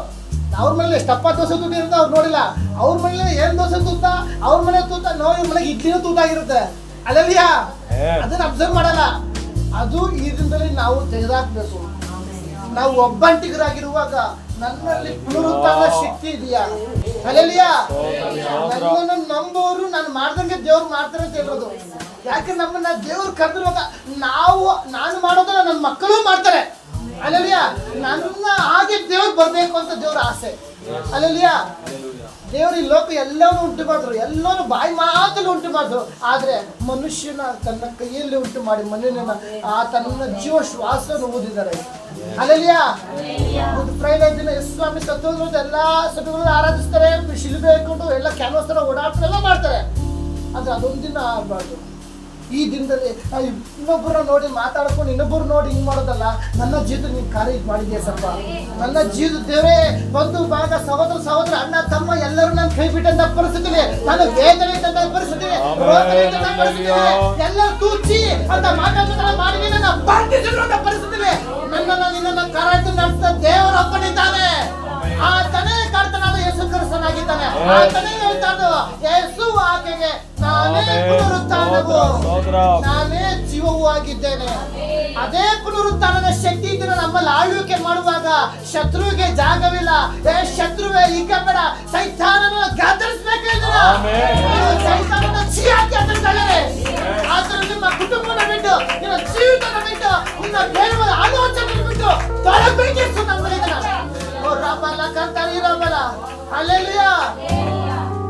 ಅವ್ರ ಮನೇಲಿ ಎಷ್ಟಪ್ಪ ದೋಸೆ ತೂತಿ ಇರುತ್ತೆ ಅವ್ರು ನೋಡಿಲ್ಲ. ಅವ್ರ ಮನೇಲಿ ಏನ್ ದೋಸೆ ತೂತ, ಅವ್ರ ಮನೆ ತೂತ, ಇವ್ರ ಮನೆಗೆ ಇಡ್ಲಿನೂ ತೂತಾಗಿರುತ್ತೆ. ಅಲ್ಲಲ್ಯ, ಅದನ್ನ ಅಬ್ಸರ್ವ್ ಮಾಡಲ್ಲ. ಅದು ಈ ದಿನದಲ್ಲಿ ನಾವು ತೆಗೆದಾಕ್ಬೇಕು. ನಾವು ಒಬ್ಬಂಟಿಗರಾಗಿರುವಾಗ ನನ್ನಲ್ಲಿ ಪುನರುತ್ಥಾನ ಶಕ್ತಿ ಇದೆಯಾ? ಅಲ್ಲಲ್ಯ, ನನ್ನನ್ನು ನಂಬೋರು ನಾನು ಮಾಡ್ದಂಗೆ ದೇವ್ರು ಮಾಡ್ತಾರೆ ಅಂತ ಹೇಳೋದು. ಯಾಕೆ ನಮ್ಮನ್ನ ದೇವ್ರು ಕರೆದಿರುವಾಗ ನಾನು ಮಾಡೋದನ್ನ ನನ್ನ ಮಕ್ಕಳು ಮಾಡ್ತಾರೆ. ಅಲ್ಲಲ್ಯ, ನನ್ನ ಹಾಗೆ ದೇವ್ರು ಬರ್ಬೇಕು ಅಂತ ದೇವ್ರ ಆಸೆ. ಅಲ್ಲಲ್ಯ, ದೇವರು ಈ ಲೋಕ ಎಲ್ಲವನ್ನೂ ಉಂಟು ಮಾಡಿದ್ರು, ಎಲ್ಲವನ್ನೂ ಬಾಯಿ ಮಾತಲ್ಲಿ ಉಂಟು ಮಾಡಿದ್ರು. ಆದ್ರೆ ಮನುಷ್ಯನ ತನ್ನ ಕೈಯಲ್ಲಿ ಉಂಟು ಮಾಡಿ ಮಣ್ಣಿನ ತನ್ನ ಜೀವ ಶ್ವಾಸವನ್ನು ಊದಿದ್ದಾರೆ. ಅಲ್ಲಲ್ಯ, ಗುಡ್ ಫ್ರೈಡೇ ದಿನ ಸ್ವಾಮಿ ಸತ್ತೋದ್ರು ಎಲ್ಲಾ ಸಭೆಗಳು ಆರಾಧಿಸ್ತಾರೆ, ಶಿಲುಬೆ ಹಾಕೊಂಡು ಎಲ್ಲ ಕ್ಯಾನ್ವಾಸ್ ತರ ಓಡಾಡ್ತಾರೆ, ಎಲ್ಲ ಮಾಡ್ತಾರೆ. ಆದ್ರೆ ಅದೊಂದಿನ ಆಗಬಾರ್ದು. ಈ ದಿನದಲ್ಲಿ ಇನ್ನೊಬ್ಬರ ನೋಡಿ ಮಾತಾಡ್ಕೊಂಡು ಇನ್ನೊಬ್ಬರು ನೋಡಿ ಹಿಂಗ್ ಮಾಡೋದಲ್ಲ. ನನ್ನ ಜೀವಿತ ನೀನು ಕಾರ್ಯ ಮಾಡಿದ್ಯಾ ಸ್ವಲ್ಪ, ನನ್ನ ಜೀವಿತ ದೇವರೇ, ಬಂಧು ಭಾಗ, ಸಹೋದರ ಅಣ್ಣ ತಮ್ಮ ಎಲ್ಲರೂ ನಾನು ಕೈ ಬಿಟ್ಟಂತ ಪರಿಸ್ಥಿತಿ, ನಾನು ವೇದನೆ ಇದ್ದಂತ ಪರಿಸ್ಥಿತಿ, ರೋದನೆ ಇದ್ದಂತ ಪರಿಸ್ಥಿತಿ, ಎಲ್ಲರೂ ತೂಚಿ ಅಂತ ಮಾತಾಡೋದನ್ನ ಮಾಡಿ ನನ್ನ ಬಂಧಿಸಿರುವಂತ ಪರಿಸ್ಥಿತಿ, ನಿನ್ನ ಕರಾಯ್ತು ನಡೆಸಿದ ದೇವರು ಒಬ್ಬನಿದ್ದಾನೆ. ಆತನೇ ಕರ್ತನಾದ ಯೇಸು ಕ್ರಿಸ್ತನಾಗಿದ್ದಾನೆ. ಆತನೇ ಹೇಳ್ತಾನೆ, ಯೇಸು ಆಕೆಗೆ ನಾನೇ ಪುನರುತ್ಥಾನವು, ನಾನೇ ಜೀವವೂ ಆಗಿದ್ದೇನೆ. ಅದೇ ಪುನರುತ್ಥಾನದ ಶಕ್ತಿ ಇದ್ರೆ ನಮ್ಮಲ್ಲಿ ಆಳ್ವಿಕೆ ಮಾಡುವಾಗ ಶತ್ರುವಿಗೆ ಜಾಗವಿಲ್ಲ. ಶತ್ರುವೆ ಈಗ ಬೇಡ, ಸೈತಾನನ ಗದರಿಸಬೇಕಾದ್ರೆ ಸೈತಾನನ ಚೀಯಾಕಿ ಅದನ್ನೇ. ಆದ್ರೆ ನಿಮ್ಮ ಕುಟುಂಬನ ಬಿಟ್ಟು, ನಿಮ್ಮ ಜೀವಿತನ ಬಿಟ್ಟು, ನಿಮ್ಮ ಬೇಡವಾದ ಆಲೋಚನೆ ಬಿಟ್ಟು ತೊಳಬೇಕಿತ್ತು ನಮ್ಮಲ್ಲಿನ. ಓ ರಾಮಲ್ಲ ಕಂತಾರಿ ರಾಮಲ್ಲ. ಅಲ್ಲೆಲ್ಲೂಯ.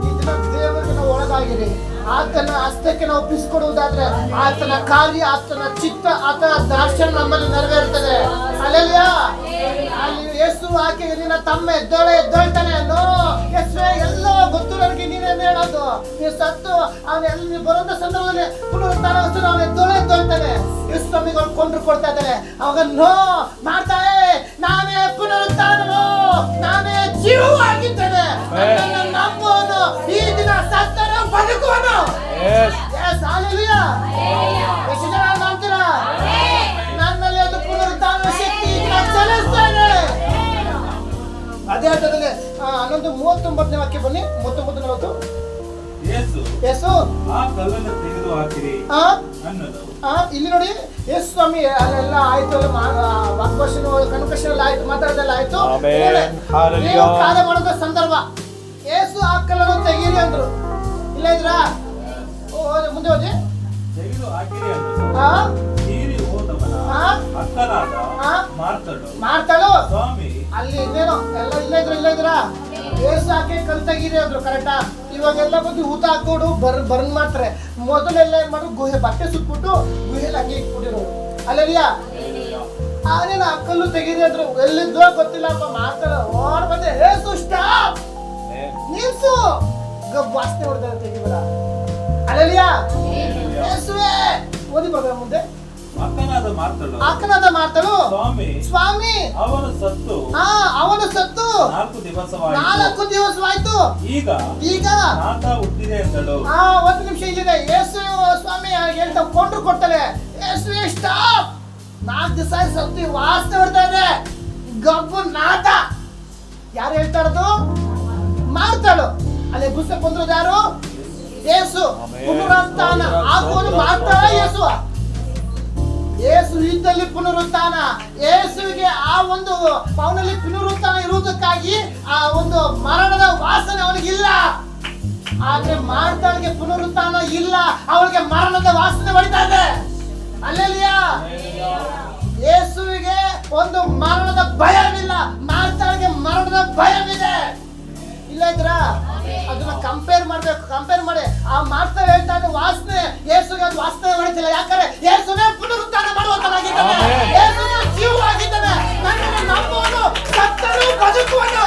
ಈ ದಿನ ದೇವರಿಗೆ ನಾವು ಒಳಗಾಗಿರಿ. ಆತನ ಹಸ್ತಕ್ಕೆ ನಾವು ಒಪ್ಪಿಸಿಕೊಡುವುದಾದ್ರೆ ಆತನ ಕಾರ್ಯ, ಆತನ ಚಿತ್ತ, ಆತನ ದರ್ಶನ ನಮ್ಮಲ್ಲಿ ನೆರವೇರುತ್ತದೆ. ಅಲ್ಲೆಲ್ಲೂಯ. ಅಲ್ಲಿ ಯೇಸು ಆಕೆಗೆ ನಿನ್ನ ತಮ್ಮ ಎದ್ದೊಳ್ತಾನೆ. ನೋ ಯೇಸುವೆ, ಎಲ್ಲ ಗೊತ್ತು ನನಗೆ, ನೀನೇ ಹೇಳ ಮಾಡೋದು? ನೀವು ಸತ್ತು ಅವನು ಬರುವಂತ ಸಂದರ್ಭದಲ್ಲಿ ಪುನರುತ್ಥಾನ ಅವನು ಎದ್ದೊಳ್ತಾನೆ. ಯೇಸು ಸ್ವಾಮಿಗಳು ಕೊಂಡ್ರು ಕೊಡ್ತಾ ಇದ್ದಾರೆ. ಅವಾಗ ನೋ ಮಾಡ್ತಾರೆ, ನಾನೇ ಪುನರುತ್ಥಾನವು, ನಾನೇ ಜೀವವಾಗಿದ್ದೇನೆ, ನನ್ನನ್ನು ನಂಬುವನು ಈ ದಿನ ಸತ್ತನು ಬದುಕುವನು. ಹಾಲೆಲೂಯಾ. ಎಷ್ಟು ಜನ ನಂಬ್ತೀರಾ? ನನ್ನಲ್ಲಿ ಒಂದು ಪುನರುತ್ಥಾನ ಶಕ್ತಿ ಚಲಿಸ್ತಾ ಇದೆ. ಅದೇ ಅರ್ಥದಲ್ಲಿ 11:39 ವಾಕ್ಯ ಬನ್ನಿ. 39:40. ಯೇಸು ಆ ಕಲ್ಲನ್ನು ತೆಗೆದು ಹಾಕಿರಿ ಅನ್ನೋದು. ಇಲ್ಲಿ ನೋಡಿ, ಯೇಸು ಸ್ವಾಮಿ ಅಲ್ಲೆಲ್ಲ ಆಯ್ತು, ಕನ್ಕಷನ್ ಆಯ್ತು, ಮಾತಾಡೋದೆಲ್ಲ ಆಯ್ತು. ಕಾರ್ಯ ಮಾಡೋದ ಸಂದರ್ಭ, ಯೇಸು ಆ ಕಲ್ಲನ್ನು ತೆಗೀರಿ ಅಂದ್ರು. ಇಲ್ಲ ಇದ್ರಾ? ಮುಂದೆ ಹೋಗಿ ತೆಗೆದು ಹಾಕಿರಿ ಅನ್ನೋದು. ಹೀರಿ ಹೋದವನ ಅಕ್ಕನಾದ ಮಾರ್ತಳು ಸ್ವಾಮಿ ಅಲ್ಲಿ ಇನ್ನೇನೋ ಎಲ್ಲ ಇಲ್ಲ ಇದ್ರ ಯೇಸು ಹಾಕಿ ಕಲ್ ತೆಗೀರಿ ಅಂದ್ರು. ಕರೆಕ್ಟಾ? ಇವಾಗೆಲ್ಲ ಬಂದು ಊತ ಹಾಕೋಡು ಬರ್ನ್ ಮಾಡ್ತಾರೆ. ಮೊದಲೆಲ್ಲ ಏನ್ ಮಾಡು, ಗುಹೆ ಬಟ್ಟೆ ಸುತ್ಬಿಟ್ಟು ಗುಹೆಲಿ ಹಂಗೆ ಇಟ್ಬಿಟ್ಟಿರೋರು. ಅಲ್ಲರಿಯಾ? ಅದೇನ ಕಲ್ಲು ತೆಗೀರಿ ಅಂದ್ರು. ಎಲ್ಲಿದ್ದೋ ಗೊತ್ತಿಲ್ಲಪ್ಪ, ಮಾಡ್ತಾರ ಓಡ್ ಬಂದೆ, ಯೇಸು ಸ್ಟಾಪ್, ನಿಲ್ಸು, ವಾಸನೆ ಹೊಡೆದ ತೆಗಿಬೇಡ. ಅಲ್ಲರಿಯಾ? ಯೇಸುವೇ ಓದಿ ಬರ ಮುಂದೆ. ಅಕ್ಕನಾದ ಮಾರ್ತಳು ಸ್ವಾಮಿ ಅವನು ಸತ್ತು 4 ದಿವಸವಾಯ್ತು, ಈಗ ಹುಟ್ಟಿದೆ ಎಂದಳು. 1 ನಿಮಿಷ ಇಲ್ಲಿದೆ. ಯೇಸು ಸ್ವಾಮಿ ಹೇಳ್ತಾ ಕೊಂಡ್ರು ಕೊಡ್ತಾರೆ. ಯೇಸುವೇ ಸ್ಟಾಪ್, 4 ದಿವಸ ಸತ್ತು ವಾಸನೆ ಹೊಡ್ತಾ ಇದೆ, ಗಬ್ಬು ನಾಟ. ಯಾರು ಹೇಳ್ತಾ ಇರೋದು? ಮಾರ್ತಳು. ಅಲ್ಲಿ ಗುಸ್ಸ ಕೊಂದ್ರದು ಯಾರು? ಯೇಸು. ಪುನರುತ್ಥಾನ ಆಗೋದು ಮಾರ್ತಾಳ ಯೇಸು. ಯೇಸು ಇದ್ದಲ್ಲಿ ಪುನರುತ್ಥಾನ. ಯೇಸುವಿಗೆ ಆ ಒಂದು ಅವನಲ್ಲಿ ಪುನರುತ್ಥಾನ ಇರುವುದಕ್ಕಾಗಿ ಆ ಒಂದು ಮರಣದ ವಾಸನೆ ಅವನಿಗಿಲ್ಲ. ಆದ್ರೆ ಮಾರ್ತಾಳಿಗೆ ಪುನರುತ್ಥಾನ ಇಲ್ಲ, ಅವಳಿಗೆ ಮರಣದ ವಾಸನೆ ಹೊಡಿತಾ ಇದೆ. ಅಲ್ಲೆಲ್ಲಿಯಾ? ಯೇಸುವಿಗೆ ಒಂದು ಮರಣದ ಭಯವಿಲ್ಲ, ಮಾರ್ತಾಳಿಗೆ ಮರಣದ ಭಯವಿದೆ. ಇಲ್ಲ ಇದ್ರ ಅದನ್ನ ಕಂಪೇರ್ ಮಾಡಿ ಆ ಮಾರ್ತಾ ಹೇಳ್ತಾ ಇದ್ದ ವಾಸನೆ ಯೇಸುಗೆ ಅದು ವಾಸನೆ ಹೊಡಿತಿಲ್ಲ. ಯಾಕಂದ್ರೆ ಯೇಸುವೇ ಪುನರುತ್ಥಾನ ಮಾಡುವಂತನಾಗಿದ್ದಾನೆ, ಯೇಸುವೇ ಜೀವವಾಗಿದ್ದಾನೆ. ನನ್ನನ್ನು ನಂಬುವನು ಸತ್ತರೂ ಬದುಕುವನು.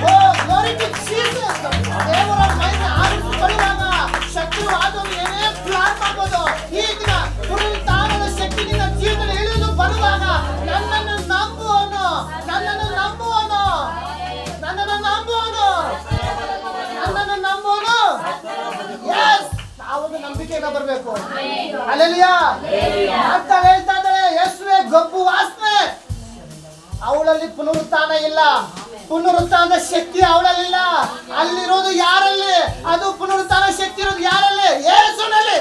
ಓ ಗ್ಲೋರಿ ಟು ಜೀಸಸ್. ದೇವರ ಮಹಿಮೆ ಆರಿಸಿಕೊಳ್ಳುವಾಗ ಶತ್ರುವಾದವರು ಏನೇ ಪ್ಲಾನ್ ಮಾಡ್ಬೋದು. ಈ ದಿನ ಪುನರುತ್ಥಾನದ ಶಕ್ತಿ ನಿನ್ನ ಜೀವನದಲ್ಲಿ ಇಳಿದು ಬರುವಾಗ ನನ್ನನ್ನು ನಂಬುವನು, ನನ್ನನ್ನು ನಂಬುವನು, ನನ್ನನ್ನು ನಂಬುವನು, ನನ್ನನ್ನು ನಂಬುವನು. ಎಸ್, ನಾವೊಂದು ನಂಬಿಕೆಯಿಂದ ಬರಬೇಕು. ಅಲ್ಲೆಲಿಯಾ? ಅಂತ ಹೇಳ್ತಾ ಇದ್ದಾರೆ, ಯೇಸುವೇ ಗಬ್ಬು ವಾಸನೆ, ಅವಳಲ್ಲಿ ಪುನರುತ್ಥಾನ ಇಲ್ಲ, ಪುನರುತ್ಥಾನದ ಶಕ್ತಿ ಅವಳಲ್ಲಿಲ್ಲ. ಅಲ್ಲಿರೋದು ಯಾರಲ್ಲಿ? ಅದು ಪುನರುತ್ಥಾನ ಶಕ್ತಿ ಇರೋದು ಯಾರಲ್ಲಿ? ಯೇಸುನಲ್ಲಿ.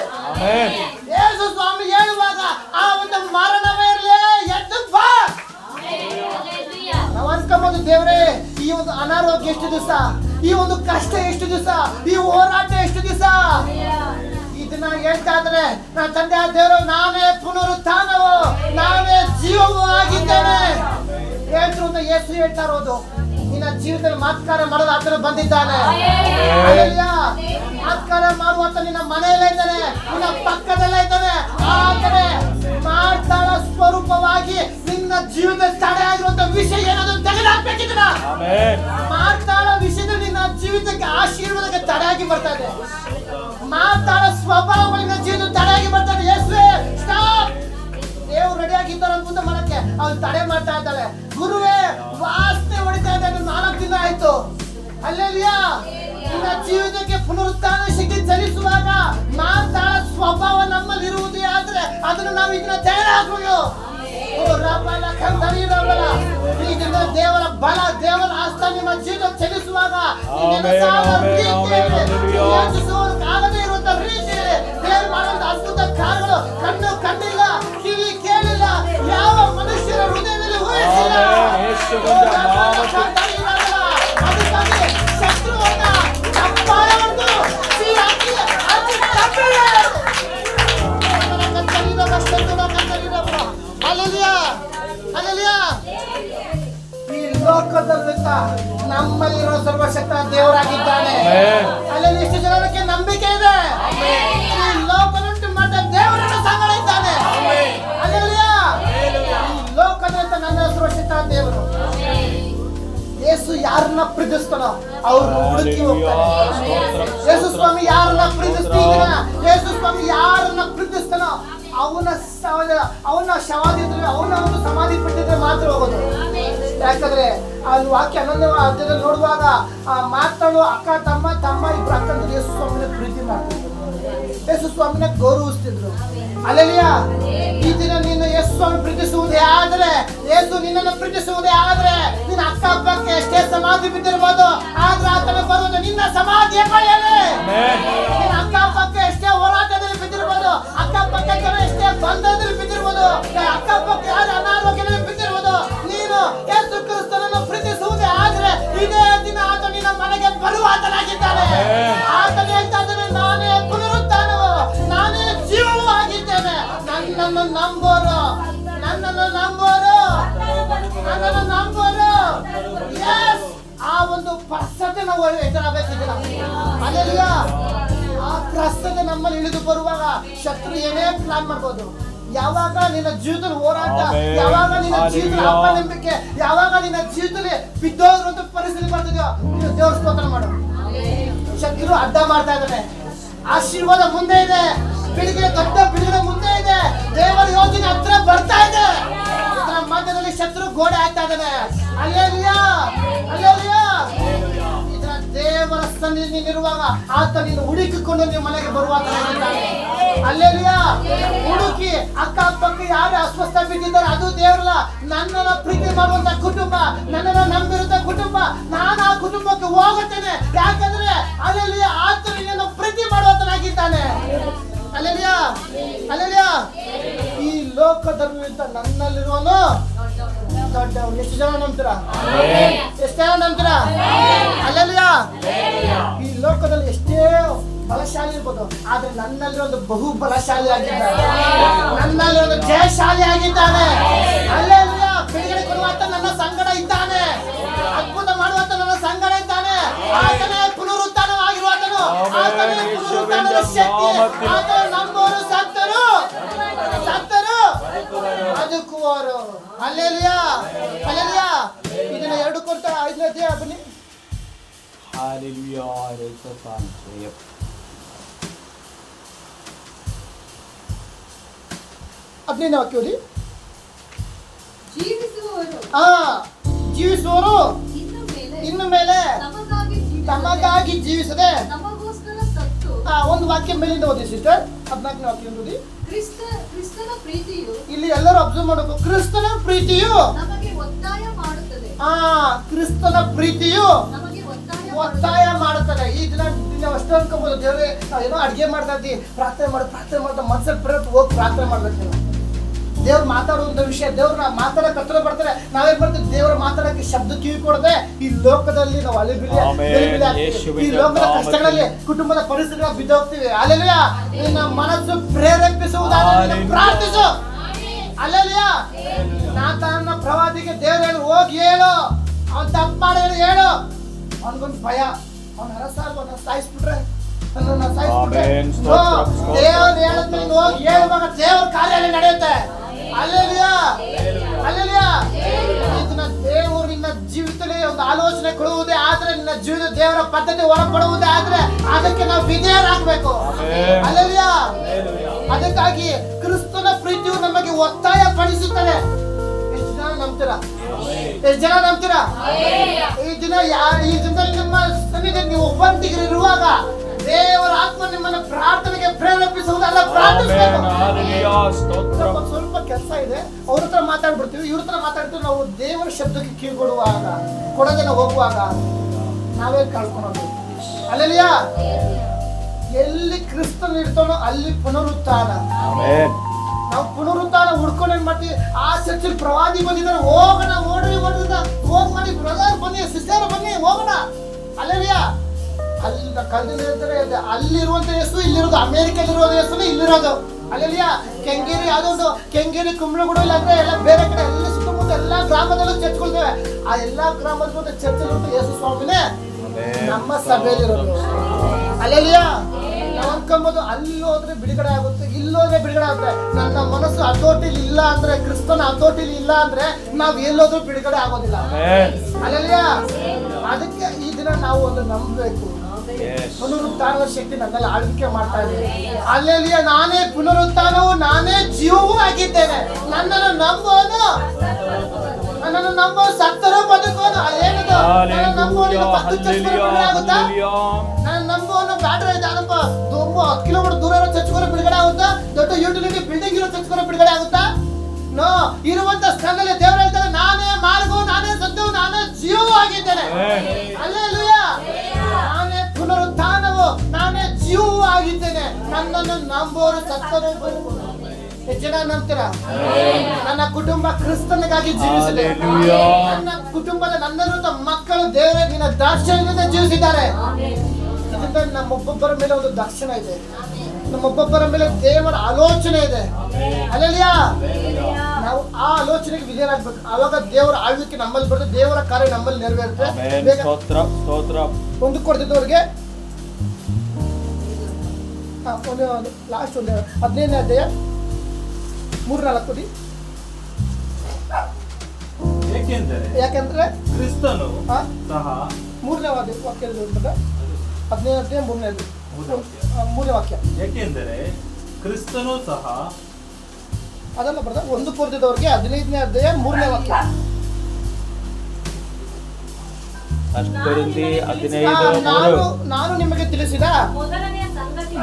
ಯೇಸು ಸ್ವಾಮಿ ಹೇಳುವಾಗ ಆ ಒಂದು ಮರಣವೇ ಇರಲಿ, ಎದ್ದು ಬಾ. ನಾವು ಅನ್ಕೊಂಬೋದು, ದೇವ್ರೇ ಈ ಒಂದು ಅನಾರೋಗ್ಯ ಎಷ್ಟು ದಿವಸ, ಈ ಒಂದು ಕಷ್ಟ ಎಷ್ಟು ದಿವಸ, ಈ ಹೋರಾಟ ಎಷ್ಟು ದಿವಸ. ಇದನ್ನ ಹೇಳ್ತಾ ಇದ್ರೆ ನನ್ನ ತಂದೆ ದೇವರು, ನಾನೇ ಪುನರುತ್ಥಾನವು, ನಾನೇ ಜೀವವೂ ಆಗಿದ್ದೇನೆ ಹೇಳ್ತಿರು ಅಂತ ಯೇಸು ಹೇಳ್ತಾ ಇರೋದು. ನಿನ್ನ ಜೀವಿತದಲ್ಲಿ ಮಾತುಕಾರ ಮಾಡೋದು ಆತನ ಬಂದಿದ್ದಾನೆ. ಮಾತುಕಾರ ಮಾಡುವಂತ ನಿನ್ನ ಮನೆಯಲ್ಲೇ ಇದ್ದಾನೆ, ನಿನ್ನ ಪಕ್ಕದಲ್ಲೇ ಇದ್ದಾನೆ. ಆದರೆ ಮಾತಾಡ ಸ್ವರೂಪವಾಗಿ ನಿನ್ನ ಜೀವಿತದಲ್ಲಿ ತಡೆ ಆಗಿರುವಂತ ವಿಷಯ ಏನಾದ್ರು ತೆಗೆದಾಕ್ಬೇಕಿದ್ರ. ಮಾತಾಡ ವಿಷಯದಲ್ಲಿ ನಿನ್ನ ಜೀವಿತಕ್ಕೆ ಆಶೀರ್ವಾದಕ್ಕೆ ತಡೆಯಾಗಿ ಬರ್ತಾ ಇದೆ. ಮಾತಾಡ ಸ್ವಭಾವಗಳಿಂದ ಜೀವನ ತಡೆಯಾಗಿ ಬರ್ತಾ ಇದೆ. ಯೇಸುವೇ ಸ್ಟಾಪ್. ದೇವ್ರು ರೆಡಿ ಆಗಿದ್ದಾರೆ ಅಂತ ಮಾಡಕ್ಕೆ ಅವ್ನು ತಡೆ ಮಾಡ್ತಾ ಇದ್ದಾಳೆ. ಗುರುವೇ ವಾಸನೆ ಹೊಡಿತಾ ಇದ್ದಾನೆ, 4 ದಿನ ಆಯ್ತು. ಅಲ್ಲೆಲ್ಲಿಯಾ? ನಿನ್ನ ಜೀವಿತಕ್ಕೆ ಪುನರುತ್ಥಾನ ಶಕ್ತಿ ಚಲಿಸುವಾಗ ಮಾತಾಡ ಸ್ವಭಾವ ನಮ್ಮಲ್ಲಿ ಇರುವುದೇ ಆದ್ರೆ ಅದನ್ನು ನಾವು ಇದನ್ನ ತಯಾರು ಹಾಕೋದು. ಈ ದಿನ ದೇವರ ಬಲ, ದೇವರ ಹಸ್ತ ನಿಮ್ಮ ಜೀವನ ಚಲಿಸುವಾಗ ಆಗದೇ ಇರುವಂತ ರೀತಿಯಲ್ಲಿ ದೇವರು ಮಾಡುವಂತ ಅದ್ಭುತ ಕಾರ್ಯಗಳು ಕಣ್ಣು ಕಂಡಿಲ್ಲ, ಕಿವಿ ಕೇಳಿಲ್ಲ, ಯಾವ ಮನುಷ್ಯರ ಹೃದಯದಲ್ಲಿ ಊಹಿಸಿಲ್ಲ. ಅದಕ್ಕಾಗಿ ಶತ್ರುವನ್ನ ತಪ್ಪಾಳವನ್ನು ಈ ಲೋಕದಲ್ಲಿದ್ದ ನಮ್ಮಲ್ಲಿರೋ ಸರ್ವಶಕ್ತ ದೇವರಾಗಿದ್ದಾನೆ. ಅಲ್ಲಿ ಇಷ್ಟು ಜನಕ್ಕೆ ನಂಬಿಕೆ ಇದೆ. ಈ ಲೋಕನುಂಟು ಮಾಡ ದೇವರನ್ನು ಸಂಗಡ ಇದ್ದಾನೆ. ಈ ಲೋಕದಂತ ನನ್ನ ಸರ್ವಶಕ್ತ ದೇವರು. ಯೇಸು ಯಾರನ್ನ ಪ್ರೀತಿಸ್ತಾನೋ ಅವ್ರನ್ನ ಹುಡುಕಿ ಹೋಗ್ತಾನೆ. ಯೇಸು ಸ್ವಾಮಿ ಸ್ವಾಮಿ ಯಾರನ್ನ ಪ್ರೀತಿಸ್ತಾನೋ ಅವನ ಶವಾದಿ ಅವನ ಒಂದು ಸಮಾಧಿ ಪಟ್ಟಿದ್ರೆ ಮಾತ್ರ ಹೋಗೋದು. ಯಾಕಂದ್ರೆ ಅಲ್ಲಿ ವಾಕ್ಯ 11ನೇ ಅಧ್ಯಾಯದಲ್ಲಿ ನೋಡುವಾಗ ಮಾತಾಡೋ ಅಕ್ಕ ತಮ್ಮ ಇಬ್ರು ಅಕ್ಕಂದ್ರೆ ಯೇಸು ಸ್ವಾಮಿನ ಪ್ರೀತಿ ಮಾಡ್ತಿದ್ರು, ಯೇಸು ಸ್ವಾಮಿನ ಗೌರವಿಸ್ತಿದ್ರು. ಅಲ್ಲೆಲಿಯ ಈ ದಿನ ನೀನು ಯೇಸು ಸ್ವಾಮಿ ಪ್ರೀತಿಸುವುದೇ ಆದ್ರೆ, ಯೇಸು ನಿನ್ನನ್ನು ಪ್ರೀತಿಸುವುದೇ ಆದ್ರೆ, ನಿನ್ನ ಅಕ್ಕಪಕ್ಕ ಎಷ್ಟೇ ಸಮಾಧಿ ಬಿದ್ದಿರ್ಬೋದು, ಆದ್ರೆ ಆತನ ಬರುವುದು ನಿನ್ನ ಸಮಾಧಿಯ ಬಳಿಯಲ್ಲಿ. ನಿನ್ನ ಅಕ್ಕಪಕ್ಕ ಎಷ್ಟೇ ಹೋರಾಟದಲ್ಲಿ ಬಿದ್ದಿರ್ಬೋದು, ಅಕ್ಕಪಕ್ಕ ಜನ ಎಷ್ಟೇ ಬಂಧದಲ್ಲಿ ಬಿದ್ದಿರ್ಬೋದು, ಅಕ್ಕಪಕ್ಕ ಯಾರು ಅನಾರೋಗ್ಯದಲ್ಲಿ ಬಿದ್ದಿರ್ಬೋದು, ನೀನು ಯೇಸು ಕ್ರಿಸ್ತನನ್ನು ಪ್ರೀತಿಸುವುದೇ ಆದ್ರೆ ಇದೇ ದಿನ ಆತ ನಿನ್ನ ಮನೆಗೆ ಬರುವಾತನಾಗಿದ್ದಾನೆ. ಆತನ ಹೇಳ್ತಾ ಇದ್ದಾನೆ, ನಾನೇ ಪುನರುತ್ಥಾನವು, ನಾನೇ ಜೀವವೂ ಆಗಿದ್ದೇನೆ. ನನ್ನನ್ನು ನಂಬೋರು. Yes! ಆ ಒಂದು ಪ್ರಸ್ತುತ ನಾವು ಎದುರಾಗಬೇಕಿಲ್ಲ. ಅಲ್ಲೆಲ್ಲ ಆ ಪ್ರಸ್ತುತ ನಮ್ಮಲ್ಲಿ ಇಳಿದು ಬರುವಾಗ ಶತ್ರು ಏನೇ ಪ್ಲಾನ್ ಮಾಡ್ಬೋದು. ಯಾವಾಗ ನಿನ್ನ ಜೀವಿತದಲ್ಲಿ ಹೋರಾಟ, ಯಾವಾಗ ನಿನ್ನ ಜೀವಿತದಲ್ಲಿ ಅಪನಂಬಿಕೆ, ಯಾವಾಗ ನಿನ್ನ ಜೀವಿತದಲ್ಲಿ ಬಿದ್ದೋಗಿರುವಂತ ಪರಿಸ್ಥಿತಿ ಬರ್ತಿದ್ಯೋ, ನೀನು ದೇವರ ಸ್ತೋತ್ರ ಮಾಡು. ಶತ್ರು ಅಡ್ಡ ಮಾಡ್ತಾ ಇದ್ದಾನೆ. ಆಶೀರ್ವಾದ ಮುಂದೆ ಇದೆ, ಬಿಡುಗಡೆ ದೊಡ್ಡ ಬಿಡುಗಡೆ ಮುಂದೆ ಇದೆ, ದೇವರ ಯೋಜನೆ ಹತ್ರ ಬರ್ತಾ ಇದೆ. ಇದರ ಮಧ್ಯದಲ್ಲಿ ಶತ್ರು ಗೋಡೆ ಹಾಕ್ತಾ ಇದ್ದಾನೆ. ಅಲ್ಲೇಲಿಯಾ ಇದರ ದೇವರ ಸನ್ನಿಧಿಯಲ್ಲಿರುವಾಗ ಆತ ನೀನು ಹುಡುಕಿಕೊಂಡು ನೀವು ಮನೆಗೆ ಬರುವಾಗ ಅಲ್ಲೇಲಿಯಾ ಹುಡುಕಿ ಅಕ್ಕಪಕ್ಕ ಯಾರು ಅಸ್ವಸ್ಥ ಬಿದ್ದಿದ್ದಾರೆ ಅದು ದೇವರಲ್ಲ, ನನ್ನನ್ನು ಪ್ರೀತಿ ಮಾಡುವಂತ ಕುಟುಂಬ, ನನ್ನನ್ನು ನಂಬಿರುವಂತ ಕುಟುಂಬ, ನಾನು ಆ ಕುಟುಂಬಕ್ಕೆ ಹೋಗುತ್ತೇನೆ. ಯಾಕಂದ್ರೆ ಅಲ್ಲೇಲಿಯಾ ಆತ ನಿನ್ನನ್ನು ಪ್ರೀತಿ ಮಾಡುವಂತನಾಗಿದ್ದಾನೆ. ಅಲ್ಲೇಲಿಯಾ ಈ ಲೋಕದಲ್ಲಿಂತ ನನ್ನಲ್ಲಿರುವನು ದೊಡ್ಡವನು. ಎಷ್ಟು ಜನ ನಂಬ್ತೀರಾ? ಅಲ್ಲೇಲಿಯಾ ಈ ಲೋಕದಲ್ಲಿ ಎಷ್ಟೇ ಬಲಶಾಲಿ ಇರ್ಬೋದು, ಆದ್ರೆ ನನ್ನಲ್ಲಿ ಒಂದು ಬಹು ಬಲಶಾಲಿ ಆಗಿದ್ದಾನೆ, ನನ್ನಲ್ಲಿ ಒಂದು ಜಯಶಾಲಿ ಆಗಿದ್ದಾನೆ. ಅಲ್ಲೇಲಿಯಾ ಬಿಡುಗಡೆ ಕೊಡುವಂತ ನನ್ನ ಸಂಗಡ ಇದ್ದಾನೆ, ಅದ್ಭುತ ಮಾಡುವಂತ ನನ್ನ ಸಂಗಡ ಇದ್ದಾನೆ. ಆತನೇ ಪುನರುತ್ಥಾನವಾಗಿರುವಾತನು, ಆತನೇ ಪುನರುತ್ಥಾನದ ಶಕ್ತಿ. ಆತನ ನಂಬೋರು ಸತ್ತರು ಬದುಕುವರು. ಅಲ್ಲೇಲಿಯಾ ಇದನ್ನ 2 ಕೊರ್ತಾ 5ನೇ ಅಧ್ಯಾಯ ಬನ್ನಿ. Hallelujah. 15ನೇ ವಾಕ್ಯ ಓದಿ. ಜೀವಿಸುವವರು ಇನ್ನು ಮೇಲೆ ತಮಗಾಗಿ ಜೀವಿಸದೆ ಒಂದು ವಾಕ್ಯ ಮೇಲಿಂದ ಓದಿ ಸಿಸ್ಟರ್. 14ನೇ ವಾಕ್ಯ ಓದಿ. ಕ್ರಿಸ್ತನ ಪ್ರೀತಿಯು ಇಲ್ಲಿ ಎಲ್ಲರೂ ಅಬ್ಸರ್ವ್ ಮಾಡಬೇಕು. ಕ್ರಿಸ್ತನ ಪ್ರೀತಿಯು ನಮಗೆ ಒತ್ತಾಯ ಮಾಡುತ್ತದೆ. ಕ್ರಿಸ್ತನ ಪ್ರೀತಿಯು ನಮಗೆ ಒತ್ತಾಯ ಮಾಡುತ್ತದೆ. ಈ ದಿನ ಅಷ್ಟು ಅನ್ಕೋಬಹುದು, ದೇವ್ರೆ ಏನೋ ಅಡ್ಗೆ ಮಾಡ್ತಾ ಇದ್ದಿ, ಪ್ರಾರ್ಥನೆ ಮಾಡ್ತಾ ಮನ್ಸಲ್ಲಿ ಪ್ರೇರಣೆ ಹೋಗಿ ಪ್ರಾರ್ಥನೆ ಮಾಡ್ಬೇಕು. ದೇವ್ರು ಮಾತಾಡುವಂತ ವಿಷಯ, ದೇವ್ರನ್ನ ಮಾತಾಡಕ್ ಹತ್ರ ಬರ್ತಾರೆ, ನಾವೇನ್ ಮಾಡ್ತೀವಿ? ದೇವ್ರ ಮಾತಾಡಕ್ಕೆ ಶಬ್ದ ಕಿವಿ ಕೊಡದೆ ಈ ಲೋಕದಲ್ಲಿ ನಾವು ಅಲಿಬಿಲಿ ಈ ಲೋಕದ ಕಷ್ಟಗಳಲ್ಲಿ ಕುಟುಂಬದ ಪರಿಸ್ಥಿತಿಗಳ ಬಿದ್ದೋಗ್ತೀವಿ. ಅಲ್ಲೆಲಿಯಾ ನಿನ್ನ ಮನಸ್ಸು ಪ್ರೇರೇಪಿಸುವುದಾದ್ರೆ ಪ್ರಾರ್ಥಿಸು. ಅಲ್ಲೆಲಿಯಾ ನಾತಾನ ಪ್ರವಾದಿಗೆ ದೇವ್ರ ಹೇಳು, ಹೋಗಿ ಹೇಳು, ಅವ್ನು ತಪ್ಪು ಮಾಡಿ ಹೇಳು. ಅವನಿಗೊಂದು ಭಯ, ಅವ್ನ ಅರಸಾಗ ಸಾಯಿಸ್ಬಿಟ್ರೆ ದೇವ್ರ ಹೇಳಿದ್ಮೇಲೆ ಹೋಗಿ ಹೇಳುವಾಗ ದೇವ್ರ ಕಾರ್ಯಾಲಯ ನಡೆಯುತ್ತೆ. ಅಲ್ಲೆಲಿಯಾ ಇದನ್ನ ದೇವರು ನಿನ್ನ ಜೀವಿತದಲ್ಲಿ ಒಂದು ಆಲೋಚನೆ ಕೊಡುವುದೇ ಆದ್ರೆ, ನಿನ್ನ ಜೀವಿತ ದೇವರ ಪದ್ಧತಿ ಹೊರಪಡುವುದೇ ಆದ್ರೆ ಅದಕ್ಕೆ ನಾವು ವಿಧೇಯರಾಗಬೇಕು. ಅಲ್ಲೆಲಿಯಾ ಅದಕ್ಕಾಗಿ ಕ್ರಿಸ್ತನ ಪ್ರೀತಿಯು ನಮಗೆ ಒತ್ತಾಯ ಪಡಿಸುತ್ತದೆ. ಎಷ್ಟು ಜನ ನಂಬ್ತೀರಾ? ಈ ದಿನದಲ್ಲಿ ನಿಮ್ಮ ಸನ್ನಿಧಿ ನೀವು ಒಬ್ಬಂಟಿಗಿರುವಾಗ ದೇವರ ಆತ್ಮ ನಿಮ್ಮನ್ನ ಪ್ರಾರ್ಥನೆಗೆ ಪ್ರೇರೇಪಿಸುವುದಲ್ಲ, ಪ್ರಾರ್ಥಿಸಬೇಕು. ಸ್ವಲ್ಪ ಕೆಲಸ ಇದೆ, ಅವ್ರ ಹತ್ರ ಮಾತಾಡ್ಬಿಡ್ತೀವಿ, ಇವ್ರ ಹತ್ರ ಮಾತಾಡ್ತೀವಿ. ನಾವು ದೇವರ ಶಬ್ದಕ್ಕೆ ಕಿವಿಗೊಡುವಾಗ, ಕೊಡೋದನ್ನ ಹೋಗುವಾಗ ನಾವೇ ಕಳ್ಕೊಳೋದು. ಅಲ್ಲೆಲಿಯಾ ಎಲ್ಲಿ ಕ್ರಿಸ್ತನ ಇಡ್ತಾನೋ ಅಲ್ಲಿ ಪುನರುತ್ಥಾನ. ನಾವು ಪುನರುತ್ಥಾನ ಹುಡ್ಕೊಂಡು ಏನ್ ಮಾಡ್ತೀವಿ? ಆ ಚರ್ಚಲ್ಲಿ ಪ್ರವಾದಿ ಬಂದಿದ್ದಾರೆ, ಹೋಗೋಣ, ಹೋಗ್ ಮಾಡಿ, ಬ್ರದರ್ ಬನ್ನಿ, ಸಿಸ್ಟರ್ ಬನ್ನಿ, ಹೋಗೋಣ. ಅಲ್ಲೆಲಿಯಾ ಅಲ್ಲಿ ಕಲ್ದಲ್ಲಿ ಹೇಳ್ತಾರೆ, ಅಲ್ಲಿರುವಂತ ಯೇಸು ಇಲ್ಲಿರೋದು, ಅಮೆರಿಕದಲ್ಲಿರೋದು ಯೇಸುನೇ ಇಲ್ಲಿರೋದು. ಅಲ್ಲೆಲಿಯಾ ಕೆಂಗೇರಿ ಯಾವ್ದೊಂದು ಕೆಂಗೇರಿ ಕುಂಬಳಗುಡು ಇಲ್ಲಾಂದ್ರೆ ಎಲ್ಲ ಬೇರೆ ಕಡೆ ಎಲ್ಲ ಸುತ್ತಮುತ್ತ ಎಲ್ಲಾ ಗ್ರಾಮದಲ್ಲೂ ಚರ್ಚ್ಕೊಳ್ತೇವೆ. ಆ ಎಲ್ಲಾ ಗ್ರಾಮದ ಚರ್ಚಲ್ಲಿ ಯೇಸು ಸ್ವಾಮಿನೇ ನಮ್ಮ ಸಭೆಯಲ್ಲಿರೋದು. ಅಲ್ಲೆಲಿಯಾ ನಾವು ಅನ್ಕೊಂಬೋದು ಅಲ್ಲಿ ಹೋದ್ರೆ ಬಿಡುಗಡೆ ಆಗುತ್ತೆ, ಇಲ್ಲೋದ್ರೆ ಬಿಡುಗಡೆ ಆಗುತ್ತೆ. ನನ್ನ ಮನಸ್ಸು ಹತೋಟಿಲಿ ಇಲ್ಲ ಅಂದ್ರೆ, ಕ್ರಿಸ್ತನ ಹತೋಟಿಲಿ ಇಲ್ಲ ಅಂದ್ರೆ ನಾವ್ ಎಲ್ಲೋದ್ರೂ ಬಿಡುಗಡೆ ಆಗೋದಿಲ್ಲ. ಅಲ್ಲೆಲಿಯಾ ಅದಕ್ಕೆ ಈ ದಿನ ನಾವು ಒಂದು ನಂಬಬೇಕು. ಪುನರುತ್ಥಾನದ ಶಕ್ತಿ ನನ್ನಲ್ಲಿ ಆಳ್ವಿಕೆ ಮಾಡ್ತಾ ಇದೆ. ಅಲ್ಲೆಲ್ಲಿಯ ನಾನೇ ಪುನರುತ್ಥಾನವು ನಾನೇ ಜೀವವೂ ಆಗಿದ್ದೇನೆ. ನನ್ನನ್ನು ನಂಬೋನು ಸತ್ತರೂ ಬದುಕೋನು. ಅದೇನದು ನನ್ನ ನಂಬೋನು ಆಗುತ್ತಾ? ನನ್ನ ನಂಬೋನು ಬ್ಯಾಟ್ರಿ ಜಾನಪ್ಪ 10 ಕಿಲೋಮೀಟರ್ ದೂರ ಇರೋ ಚರ್ಚ್ಗೋರ ಬಿಡುಗಡೆ ಆಗುತ್ತಾ? ದೊಡ್ಡ ಯುಟಿಲಿಟಿ ಬಿಲ್ಡಿಂಗ್ ಇರೋ ಚರ್ಚ್ಗೋರ ಬಿಡುಗಡೆ ಆಗುತ್ತಾ? ನೋ, ಇರುವಂತ ಸ್ಥಳದಲ್ಲಿ ದೇವರು ಹೇಳ್ತಾರೆ ನಾನೇ ಮಾರ್ಗವು ನಾನೇ ಸತ್ಯವು ನಾನೇ ಜೀವವೂ ಆಗಿದ್ದೇನೆ. ಹಲ್ಲೆಲೂಯಾ. ನಾನೇ ಪುನರುತ್ಥಾನವು ನಾನೇ ಜೀವವೂ ಆಗಿದ್ದೇನೆ. ನನ್ನನ್ನು ನಂಬೋರು ಸತ್ತರೂ ಬದುಕೋನು. ಎಷ್ಟು ಜನ ನಂಬ್ತೀರಾ? ನನ್ನ ಕುಟುಂಬ ಕ್ರಿಸ್ತನಿಗಾಗಿ ಜೀವಿಸಿದೆ. ನನ್ನ ಕುಟುಂಬದ ನನ್ನಲ್ಲಿರುವ ಮಕ್ಕಳು ದೇವರ ನಿನ್ನ ದರ್ಶನದಿಂದ ಜೀವಿಸಿದ್ದಾರೆ. ಇದರಿಂದ ನಮ್ಮೊಬ್ಬೊಬ್ಬರ ಮೇಲೆ ಒಂದು ದರ್ಶನ ಇದೆ. ನಮ್ಮೊಬ್ಬೊಬ್ಬರ ಮೇಲೆ ದೇವರ ಆಲೋಚನೆ ಇದೆ. ಹಲ್ಲೆಲೂಯಾ. ನಾವು ಆ ಆಲೋಚನೆಗೆ ವಿಧೇಯರಾಗಬೇಕು. ಆವಾಗ ದೇವರ ಆಳ್ವಿಕೆ ನಮ್ಮಲ್ಲಿ ಬರುತ್ತೆ, ದೇವರ ಕಾರ್ಯ ನಮ್ಮಲ್ಲಿ ನೆರವೇರುತ್ತೆ. ಒಂದು ಕೊಡ್ತಿದ್ದವ್ರಿಗೆ ಲಾಸ್ಟ್ ಒಂದು 15ನೇ ಅಧ್ಯಾಯ 3-4 ಕೊಡಿ. ಯಾಕೆಂದ್ರೆ ಕ್ರಿಸ್ತನು ಸಹ 3ನೇ ವಾಕ್ಯ 15ನೇ ಅಧ್ಯಾಯ 3ನೇ ವಾಕ್ಯ. ಏಕೆಂದರೆ ಕ್ರಿಸ್ತನು ಸಹ ಅದಲ್ಲ ಬರ್ದ 1 ಕೊರ್ದಿದವ್ರಿಗೆ 15ನೇ ಅಧ್ಯಾಯ 3ನೇ ವಾಕ್ಯ. ನಾನು ನಿಮಗೆ ತಿಳಿಸಿದ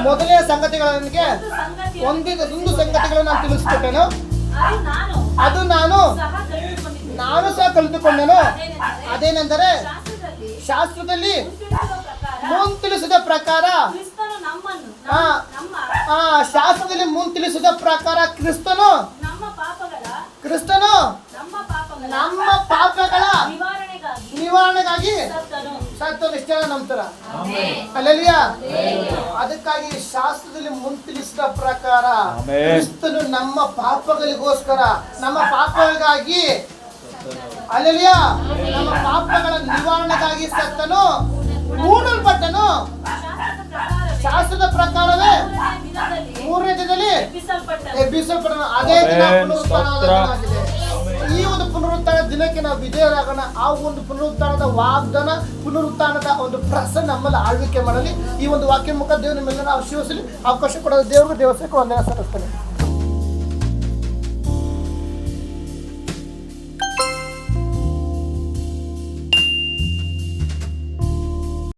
ಮೊದಲನೇ ಸಂಗತಿಗಳಿಗೆ ಒಂದು ಸಂಗತಿಗಳನ್ನು ನಾನು ತಿಳಿಸಿಕೊಟ್ಟೆನು. ಅದು ನಾನು ಸಹ ಕಲಿತುಕೊಂಡೆನು. ಅದೇನೆಂದರೆ ಶಾಸ್ತ್ರದಲ್ಲಿ ತಿಳಿಸಿದ ಪ್ರಕಾರ ಶಾಸ್ತ್ರದಲ್ಲಿ ತಿಳಿಸಿದ ಪ್ರಕಾರ ಕ್ರಿಸ್ತನು ನಮ್ಮ ಪಾಪಗಳ ನಿವಾರಣೆಗಾಗಿ ಸತ್ತನು. ಎಷ್ಟು ಜನ ನಂಬ್ತಾರ? ಹಲ್ಲೆಲೂಯಾ. ಅದಕ್ಕಾಗಿ ಶಾಸ್ತ್ರದಲ್ಲಿ ತಿಳಿಸಿದ ಪ್ರಕಾರ ಕ್ರಿಸ್ತನು ನಮ್ಮ ಪಾಪಗಳಿಗೋಸ್ಕರ ನಮ್ಮ ಪಾಪಗಳಿಗಾಗಿ ಹಲ್ಲೆಲೂಯಾ ನಮ್ಮ ಪಾಪಗಳ ನಿವಾರಣೆಗಾಗಿ ಸತ್ತನು, ಹೂಣಲ್ಪಟ್ಟನು. ಶಾಸ್ತ್ರದ ಪ್ರಕಾರವೇ 3ನೇ ದಿನದಲ್ಲಿ ಎಬ್ಬಿಸಲ್ಪಟ್ಟನು. ಅದೇ ದಿನ ಪುನರುತ್ಥಾನದ ದಿನ ಆಗಿದೆ. ಈ ಒಂದು ಪುನರುತ್ಥಾನ ದಿನಕ್ಕೆ ನಾವು ವಿಧೇಯರಾಗೋಣ. ಆ ಒಂದು ಪುನರುತ್ಥಾನದ ವಾಗ್ದಾನ, ಪುನರುತ್ಥಾನದ ಒಂದು ಪ್ರಸನ್ನ ನಮ್ಮಲ್ಲಿ ಆಳ್ವಿಕೆ ಮಾಡಲಿ. ಈ ಒಂದು ವಾಕ್ಯ ಮುಖ ದೇವರು ನಿಮ್ಮೆಲ್ಲರ ಆಶೀರ್ವದಿಸಲಿ. ಅವಕಾಶ ಕೊಡೋದು ದೇವರಿಗೆ ದೇವಸ್ಥಾನಕ್ಕೆ ವಂದನೆ ಸಲ್ಲಿಸ್ತೇನೆ.